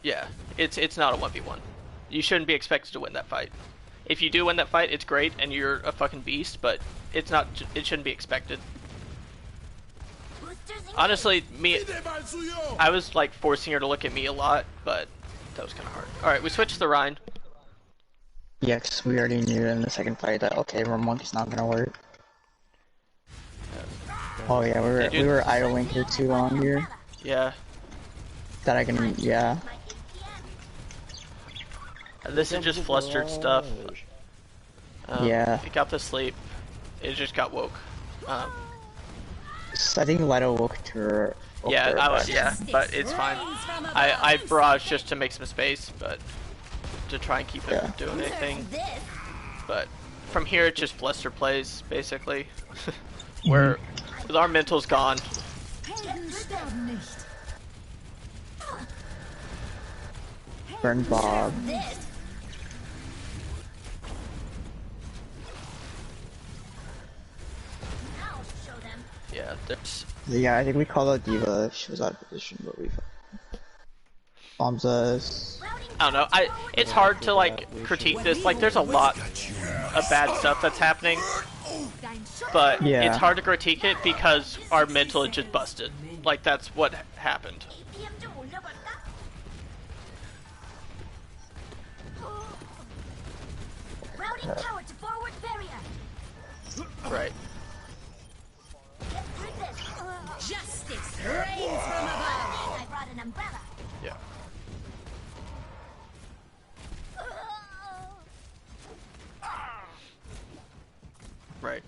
Yeah. It's not a 1v1. You shouldn't be expected to win that fight. If you do win that fight, it's great and you're a fucking beast, but it's not. It shouldn't be expected. Honestly, I was like forcing her to look at me a lot, but that was kind of hard. Alright, we switched to the Rhine. Yeah, 'cause we already knew in the second fight that, okay, Ramonk's not gonna work. Oh yeah, we were idling here too long here. Yeah. That I can, yeah. And this is just flustered stuff. Yeah. It got to sleep. It just got woke. I think Lido woke her. Yeah, but it's fine. I barraged just to make some space, but to try and keep it from doing anything. But from here, it just fluster plays basically, where with our mental's gone. Burn Bob. Yeah, there's. Yeah, I think we called out Diva if she was out of position, but we bombs us. I don't know. It's hard to like critique this. Like, there's a lot of bad stuff that's happening, but it's hard to critique it because our mental is just busted. Like, that's what happened. Right. Justice reigns from above. I brought an umbrella. Yeah. Right.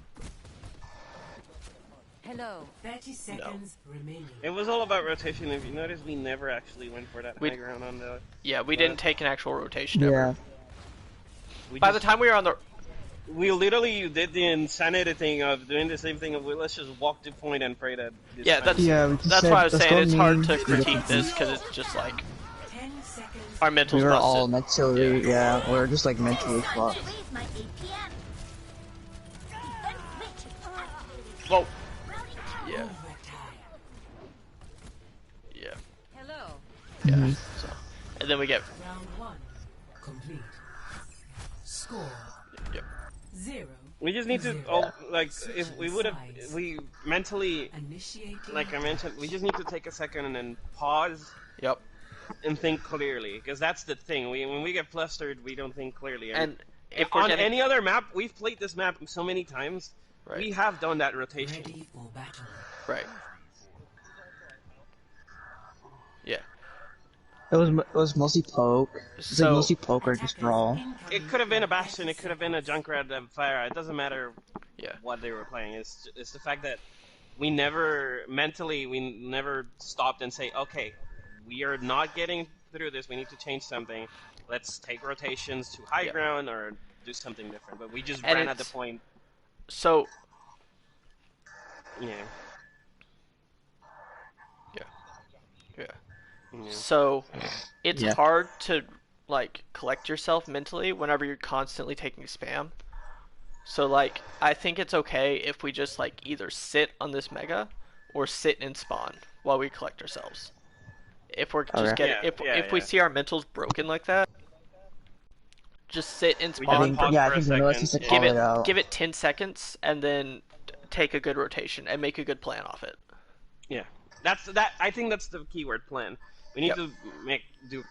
Hello. 30 seconds remaining. It was all about rotation. If you notice, we never actually went for that high ground on the. Yeah, we didn't take an actual rotation ever. By the time we were on the. We literally did the insanity thing of doing the same thing of let's just walk to point and pray that. Yeah, that's why I was saying it's hard to critique this because it's just like our mental's we were busted. all mentally, we were just like mentally fucked. Well, yeah. Yeah. Hello. Yeah. So, and then we get. Round 1 complete. Score. Yep. 0. We just need to, if we would have, we mentally, like I mentioned, we just need to take a second and then pause. Yep. And think clearly, because that's the thing. When we get flustered, we don't think clearly. And if on any other map, we've played this map so many times. Right. We have done that rotation. Ready for battle. Right. Yeah. It was mostly poke. It's like mostly poke or just brawl. It could have been a Bastion. It could have been a Junkrat Fire. It doesn't matter. Yeah. What they were playing. It's the fact that we never stopped and say, okay, we are not getting through this. We need to change something. Let's take rotations to high ground or do something different. But we just ran at the point. So. Yeah. Yeah. So, it's hard to, like, collect yourself mentally whenever you're constantly taking spam. So, like, I think it's okay if we just, like, either sit on this mega or sit and spawn while we collect ourselves. If we're just if we see our mentals broken like that, just sit in We spawn. just pause yeah, for I a think Vanilla second. needs to Yeah. call it out. Give it 10 seconds, and then take a good rotation and make a good plan off it. Yeah, I think that's the keyword, plan. We need to do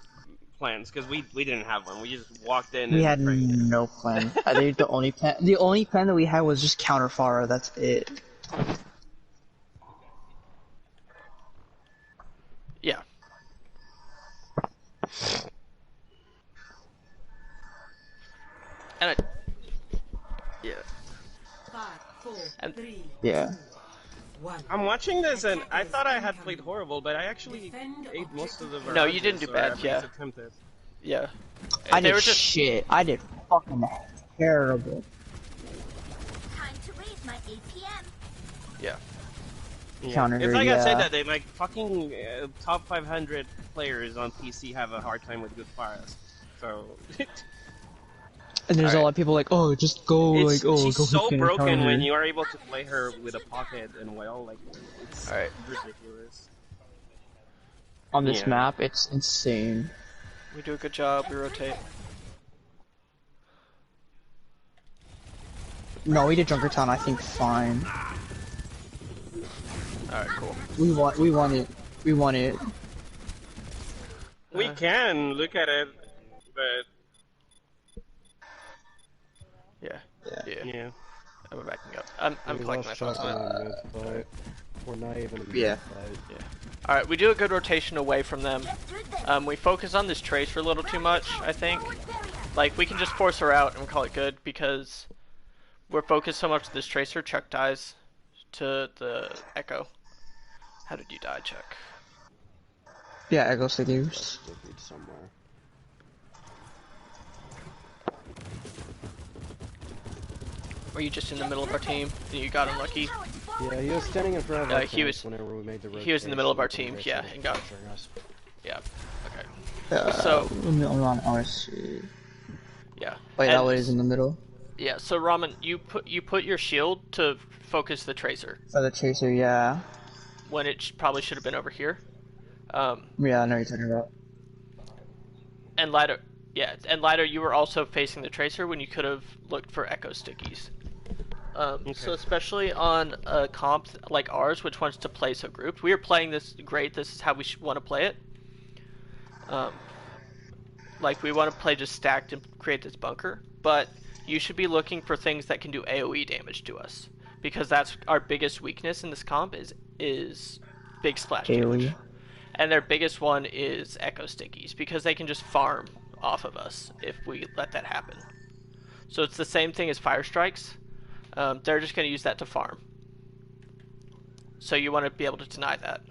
plans because we didn't have one. We just walked in. We and had prayed. no plan. I think the only plan that we had was just counter Pharah. That's it. Yeah. And yeah. 5, 4, And 3, Yeah. 1. I'm watching this and I thought I had played horrible, but I actually ate most of the barrages. No, you didn't do or bad, at least yeah. attempted. Yeah. I They did were just shit. I did fucking terrible. Time to raise my APM. yeah. Yeah. Counter It's her, like I said yeah. that they like fucking top 500 players on PC have a hard time with good Pharahs. So And there's a lot of people like, oh, just go, it's, like, oh, she's go so hit broken counter. when you are able to play her with a pocket and well, like it's Alright. ridiculous. On this Yeah. map, it's insane. We do a good job, we rotate. No, we did Junkrat'S, I think, fine. Alright, cool. We won it. We won it. We can look at it, but Yeah. yeah. I'm backing up. I'm We collecting my lost thoughts track on it. of the mid-fight. We're not even in Yeah. mid-fight. Alright, we do a good rotation away from them. We focus on this Tracer a little too much, I think. Like, we can just force her out and call it good because we're focused so much on this Tracer. Chuck dies to the Echo. How did you die, Chuck? Yeah, I go Stickers. Defeat somewhere. Were you just in the middle of our team and you got unlucky? Yeah, he was standing in front of our he was- tanks whenever we made the rotation. he was in the middle of our team, Basically yeah, just and got- pressuring us. Yeah. Okay. So- hold on, RC. Yeah. Wait, And- that one is in the middle. Yeah. So Ramen, you put your shield to focus the Tracer For the Tracer, yeah. when it probably should have been over here. Yeah, I know what you're talking about. And Lighter, yeah, and Lighter, you were also facing the Tracer when you could have looked for Echo Stickies. So especially on a comp like ours, which wants to play so grouped, we are playing this great. This is how we want to play it. Like we want to play just stacked and create this bunker, but you should be looking for things that can do AOE damage to us, because that's our biggest weakness in this comp is big splash damage. AOE. And their biggest one is Echo Stickies, because they can just farm off of us if we let that happen. So it's the same thing as Fire Strikes. They're just going to use that to farm. So you want to be able to deny that.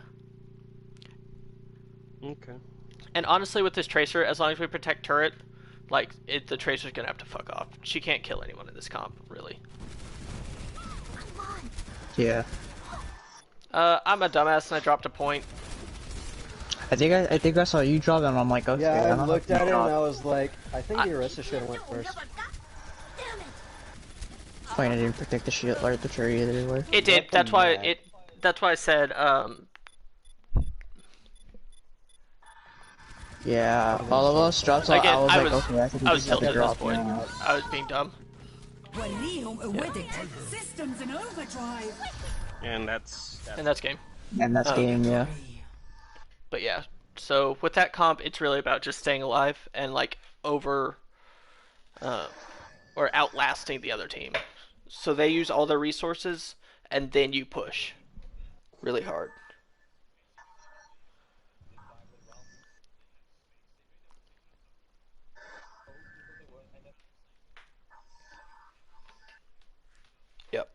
Okay. And honestly, with this Tracer, as long as we protect turret, like, the Tracer's going to have to fuck off. She can't kill anyone in this comp, really. Yeah. I'm a dumbass and I dropped a point. I think I saw you drop and I'm like, okay. Yeah, I I don't know looked if at it you and I dropped. was like, I think the Orisa should have went first. Fine, I didn't protect the shield or the turret either way. It did. That's why I said, Yeah, all of us dropped, so again, I was like, okay, I think we I was just have tilted to at this drop point. now. I was being dumb. Systems in overdrive. And that's And that's game. And that's game, yeah. But yeah, so with that comp, it's really about just staying alive and like or outlasting the other team. So they use all their resources, and then you push really hard. Yep.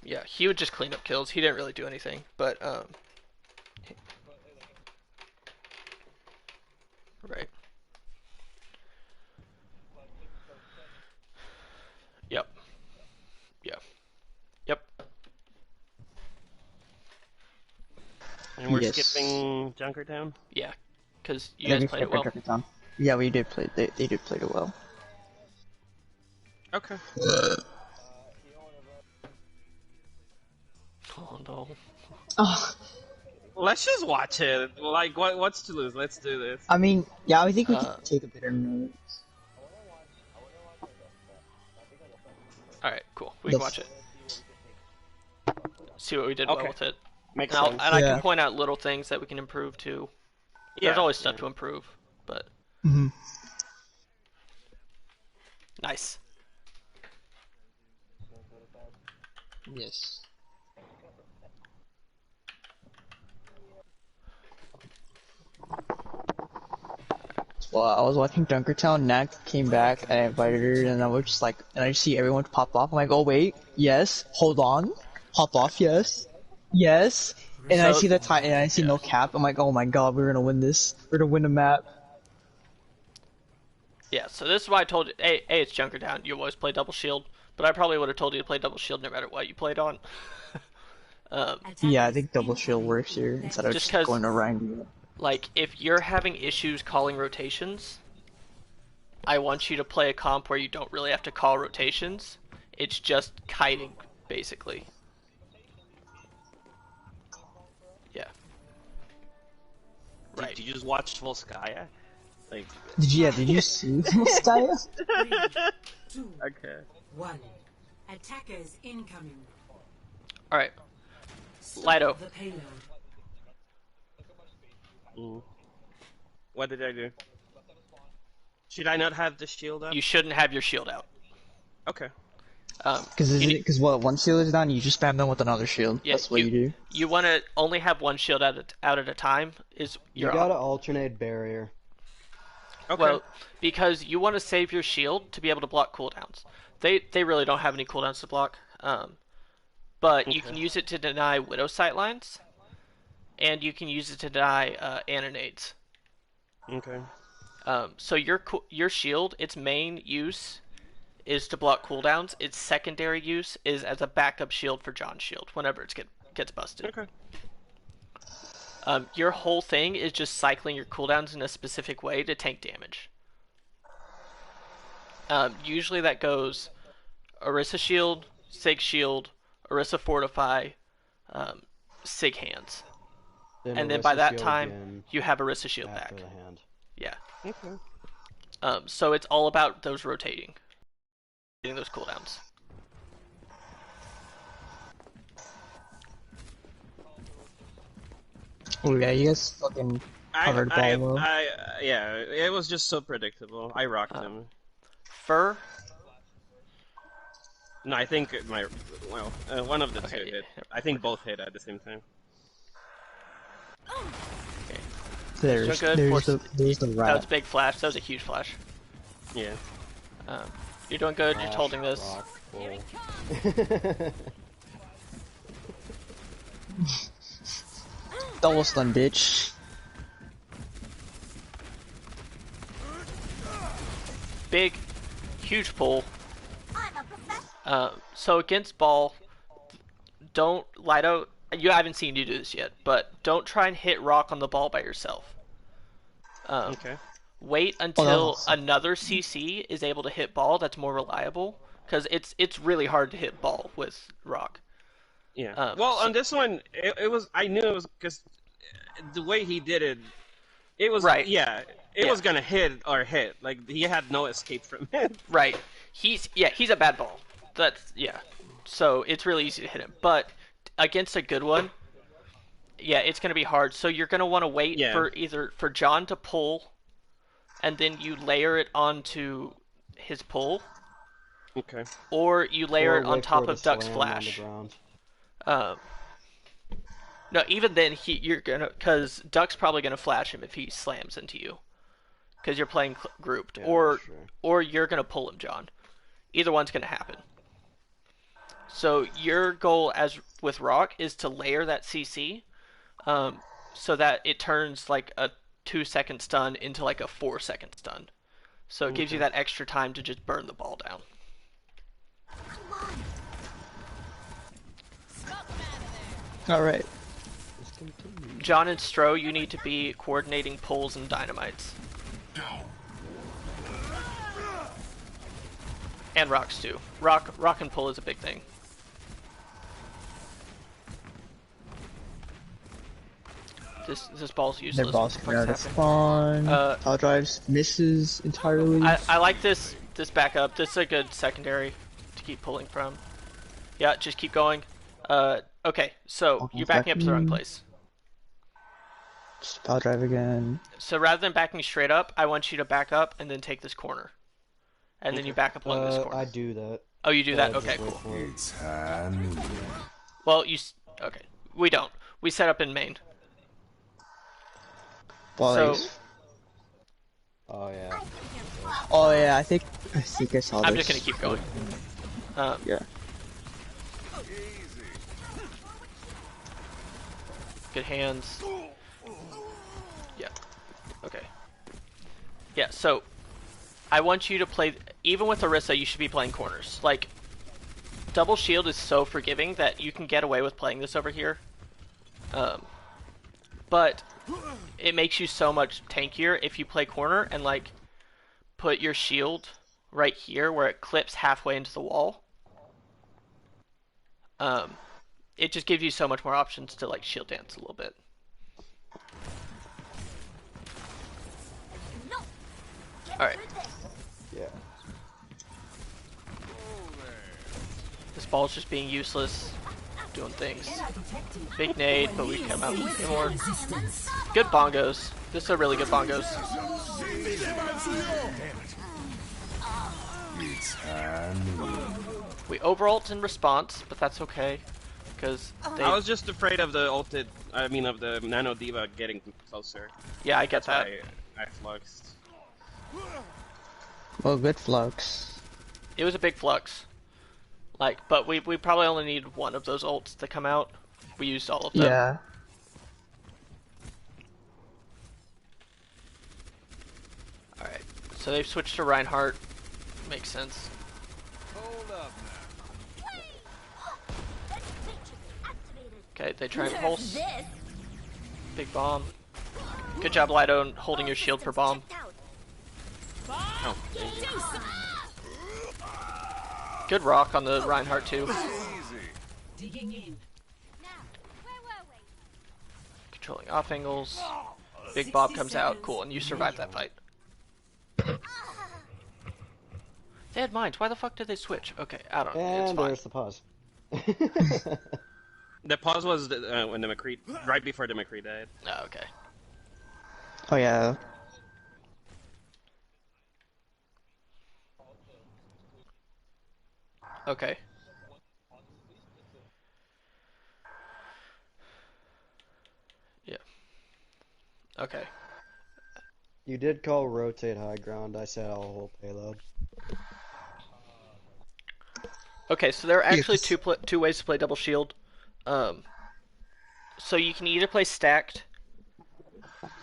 Yeah, he would just clean up kills. He didn't really do anything, but right. Yep. Yeah. Yep. and we're Yes. skipping Junkertown. Yeah, because you Yeah, guys we played it skipped well. Junkrat'S. Yeah, we did play. They did play it well. Okay. Oh no. Oh, Let's just watch it. Like, what's to lose? Let's do this. I mean, yeah, I think we can take a bit of notes. Alright, cool. We can watch it. See what we did well with it. Makes and sense. I can point out little things that we can improve too. There's always stuff to improve, but... Nice. Yes. Well, I was watching Junkertown, Nat came back, and I invited her, and I was just like, and I see everyone pop off. I'm like, oh wait, yes, hold on, pop off, yes, yes, and I see the time, and I see no cap. I'm like, oh my god, we're gonna win this. We're gonna win the map. Yeah, so this is why I told you, hey, it's Junkertown. You always play double shield, but I probably would have told you to play double shield no matter what you played on. Yeah, I think double shield works here instead of just going around. Like, if you're having issues calling rotations, I want you to play a comp where you don't really have to call rotations. It's just kiting, basically. Yeah. Right. Did you just watch Full Skya? Like... Did you see Full Skya? 3, 2, okay. 1. Attackers incoming. Alright. Lido. The payload. What did I do? Should I not have the shield up? You shouldn't have your shield out. Okay. Because what, one shield is down, you just spam them with another shield. Yeah, that's what you do. You want to only have one shield out at a time. You gotta alternate barrier. Okay. Well, because you want to save your shield to be able to block cooldowns. They really don't have any cooldowns to block. But you can use it to deny Widow sightlines. And you can use it to deny anonades. Okay. So your shield, its main use is to block cooldowns. Its secondary use is as a backup shield for John's shield whenever it gets busted. Okay. Your whole thing is just cycling your cooldowns in a specific way to tank damage. Usually that goes Orisa shield, Sig shield, Orisa fortify, Sig hands. And then by that time, you have Orisa shield back. The hand. Yeah. Okay. So it's all about those rotating. Getting those cooldowns. Oh yeah, you guys fucking covered ball well. Yeah, it was just so predictable. I rocked him. Fur? No, I think one of the two hit. I think both hit at the same time. Okay. There's the rat. That was a big flash. That was a huge flash. Yeah. You're doing good. You're just holding this. Double stun, bitch. Big, huge pull. So against ball, don't Lido. I haven't seen you do this yet, but don't try and hit rock on the ball by yourself. Okay. Wait until another CC is able to hit ball that's more reliable, because it's really hard to hit ball with rock. Yeah. On this one, it was. I knew it was because the way he did it, it was right. Yeah, it was gonna hit or hit. Like he had no escape from it. Right. He's a bad ball. So it's really easy to hit him, but against a good one, it's gonna be hard. So you're gonna want to wait for John to pull, and then you layer it onto his pull. Okay. Or you layer it on top of Duck's flash. No, even then because Duck's probably gonna flash him if he slams into you, because you're playing grouped, or you're gonna pull him, John. Either one's gonna happen. So your goal, as with rock, is to layer that CC, so that it turns like a 2-second stun into like a 4-second stun. So it gives you that extra time to just burn the ball down. Alright. John and Stro, you need to be coordinating pulls and dynamites. And rocks too. Rock and pull is a big thing. This ball's useless. Their balls coming out of spawn. Power drives misses entirely. I like this backup. This is a good secondary to keep pulling from. Yeah, just keep going. Okay, so you're backing up to the wrong place. Just power drive again. So rather than backing straight up, I want you to back up and then take this corner. And then you back up along this corner. I do that. Oh, you do that? Okay, cool. Well, okay. We don't. We set up in main. So... Oh, yeah. Oh, yeah, I think I saw this. I'm just gonna keep going. Yeah. Good hands. Yeah. Okay. Yeah, so I want you to play, even with Orisa, you should be playing corners. Like, double shield is so forgiving that you can get away with playing this over here. But it makes you so much tankier if you play corner and, like, put your shield right here where it clips halfway into the wall. It just gives you so much more options to, like, shield dance a little bit. Alright. Yeah. This ball's just being useless, doing things. Big nade, but we come out with more. Good bongos. This is a really good bongos. We overult in response, but that's okay. Because I was just afraid of the of the Nano Diva getting closer. Yeah, I get that. I fluxed. Well, good flux. It was a big flux. Like, but we probably only need one of those ults to come out. We used all of them. Yeah. Alright, so they've switched to Reinhardt. Makes sense. Okay, they try and pulse. Big bomb. Good job, Lido, holding your shield for bomb. Oh. Good rock on the Reinhardt too. Controlling off angles. Big Bob comes out. Cool, and you survived that fight. They had mines. Why the fuck did they switch? Okay, I don't know. And it's fine. there's the pause. The pause was when the McCree, right before the McCree died. Oh, okay. Oh yeah. Okay. Yeah. Okay. You did call rotate high ground. I said I'll hold payload. Okay, so there are actually two ways to play double shield. So you can either play stacked,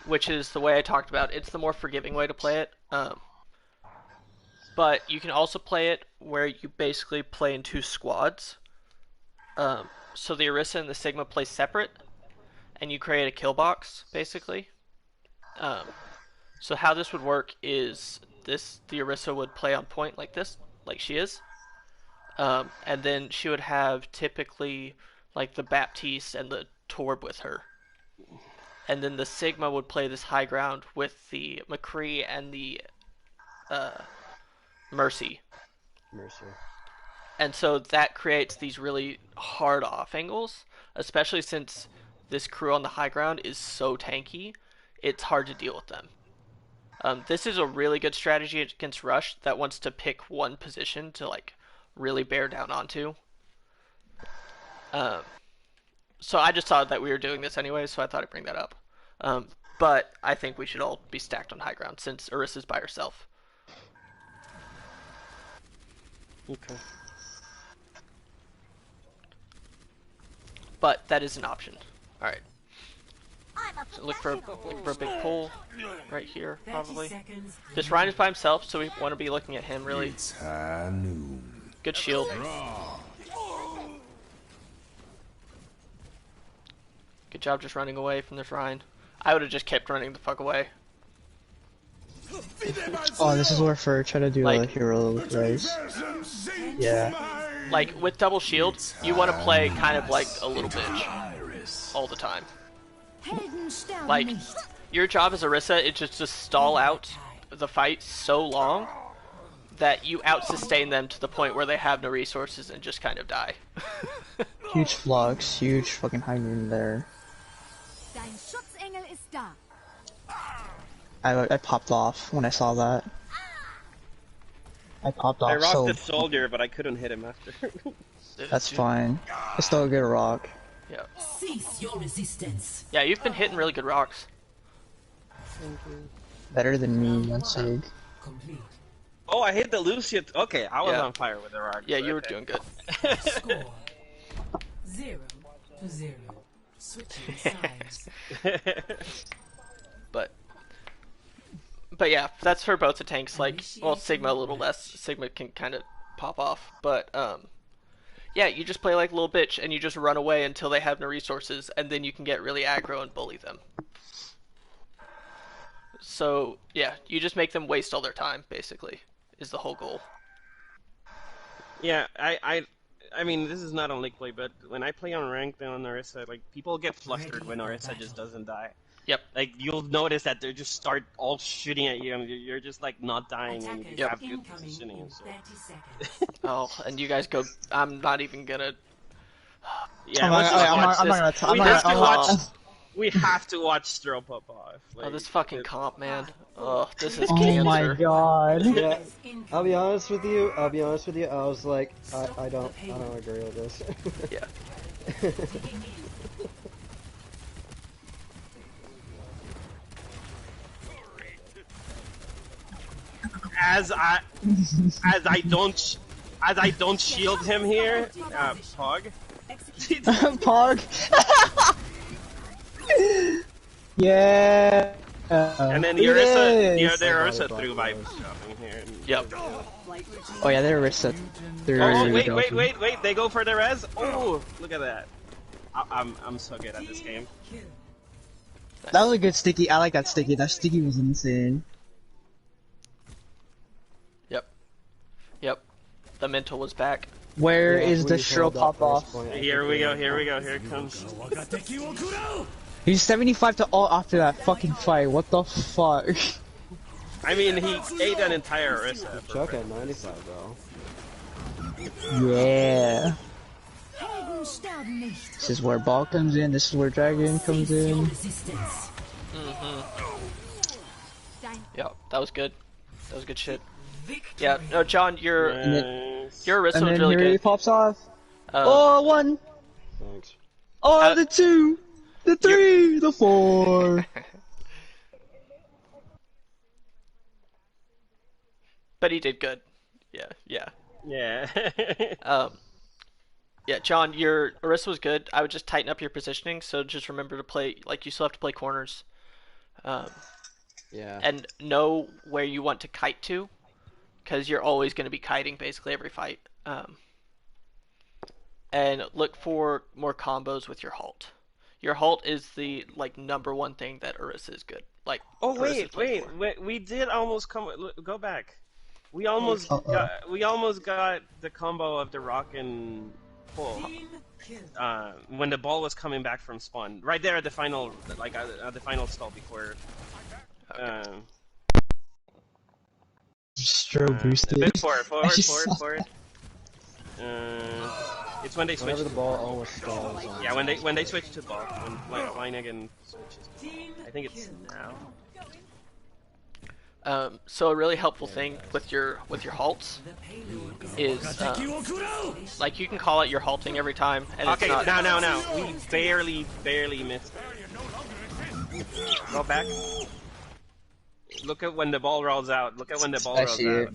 which is the way I talked about. It's the more forgiving way to play it. But you can also play it where you basically play in two squads. So the Orisa and the Sigma play separate, and you create a kill box, basically. So how this would work is the Orisa would play on point like this, like she is. And then she would have typically like the Baptiste and the Torb with her. And then the Sigma would play this high ground with the McCree and the Mercy. And so that creates these really hard off angles, especially since this crew on the high ground is so tanky, it's hard to deal with them. This is a really good strategy against Rush that wants to pick one position to like really bear down onto. So I just thought that we were doing this anyway, so I thought I'd bring that up. But I think we should all be stacked on high ground since Orisa's by herself. Okay. But that is an option. Alright. So look for a big pull right here, probably. This Ryan is by himself, so we want to be looking at him, really. Good shield. Good job just running away from this Ryan. I would have just kept running the fuck away. Oh, this is where Fur try to do like, a hero race. Yeah. Like, with double shield, you want to play kind of like a little bitch all the time. Like, your job as Orisa is just to stall out the fight so long that you out-sustain them to the point where they have no resources and just kind of die. Huge flux, huge fucking high noon there. I popped off when I saw that. I popped off. I rocked so... the soldier, but I couldn't hit him after. That's fine. It's still a good rock. Yeah. Cease your resistance. Yeah, you've been hitting really good rocks. Better than me, Sig. Oh, I hit the Lucia. Okay, I was on fire with the rock. Yeah, you were doing good. Score 0-0. Switching sides. But yeah, that's for both the tanks. Like, well, Sigma a little less. Sigma can kind of pop off, but yeah, you just play like a little bitch and you just run away until they have no resources, and then you can get really aggro and bully them. So yeah, you just make them waste all their time. Basically, is the whole goal. Yeah, I mean, this is not on League play, but when I play on ranked on Orisa, like people get flustered when Orisa just doesn't die. Yep. Like you'll notice that they just start all shooting at you, and you're just like not dying, and you have good positioning and shit. Oh, and you guys go. I'm not even gonna. Yeah, we have to watch Stro pop off. Like, oh, this fucking comp, man. Oh, this is oh cancer. my god. Yeah, I'll be honest with you. I was like, I don't agree with this. Yeah. as I don't shield him here, Pog. Pog. Yeah. And then Urisa, the Urisa threw vibes dropping here. Yep. Oh yeah, they're Urisa. Oh wait! They go for the res. Oh, look at that! I'm so good at this game. That was a good sticky. I like that sticky. That sticky was insane. Yep. The mental was back. Where is the shrill pop off? Here we go. Here it comes. He's 75 to all after that fucking fight. What the fuck? I mean, he ate an entire Orisa. Chuck at 95, bro. Yeah. This is where ball comes in. This is where dragon comes in. Yeah, that was good. That was good shit. Yeah, no, John, your Orisa was really good. He pops off. Oh, one. Thanks. Oh, the two. The three, the four. But he did good. Yeah. Yeah, John, your Orisa was good. I would just tighten up your positioning, so just remember to play, like, you still have to play corners. Yeah. And know where you want to kite to, because you're always going to be kiting basically every fight. And look for more combos with your halt. Your halt is the #1 thing that Orisa is good. Like, oh wait, we did almost go back. We almost got the combo of the rock and pull. When the ball was coming back from spawn, right there at the final, the final stall before. Stro boosted. A bit forward. It's when they switch. Whenever the ball always stalls. Yeah, when they switch to ball, when Flanagan switches. I think it's now. So a really helpful thing with your halts is like you can call it your halting every time. And okay, it's not... now. We barely missed. Go back. Look at when the ball rolls out. I see it.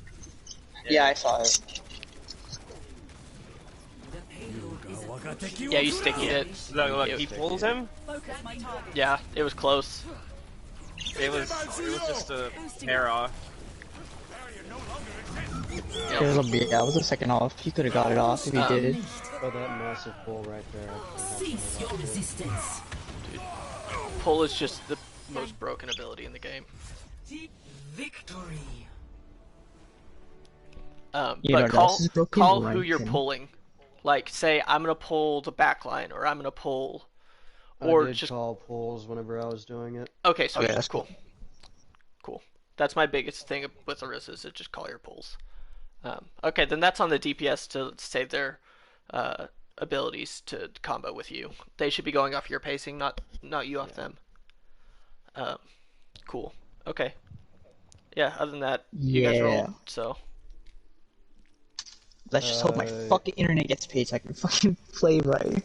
Yeah, I saw it. Yeah, you sticky it. Look, he pulls him. Yeah, it was close. It was just a hair off. It was a second off. He could have got it off if he did. Oh, that massive pull right there. Cease your resistance. Dude, pull is just the most broken ability in the game. Victory. But call who you're pulling. Like, say, I'm gonna pull the backline, or I'm gonna pull, Or I did just call pulls whenever I was doing it. okay, sweet, Okay, that's cool. Cool. That's my biggest thing with Orisa is to just call your pulls. Okay, then that's on the DPS to save their abilities to combo with you. They should be going off your pacing, not you off them. Cool. Okay. Yeah. Other than that, you guys rolled. Yeah. So Let's just hope my fucking internet gets paid so I can fucking play right.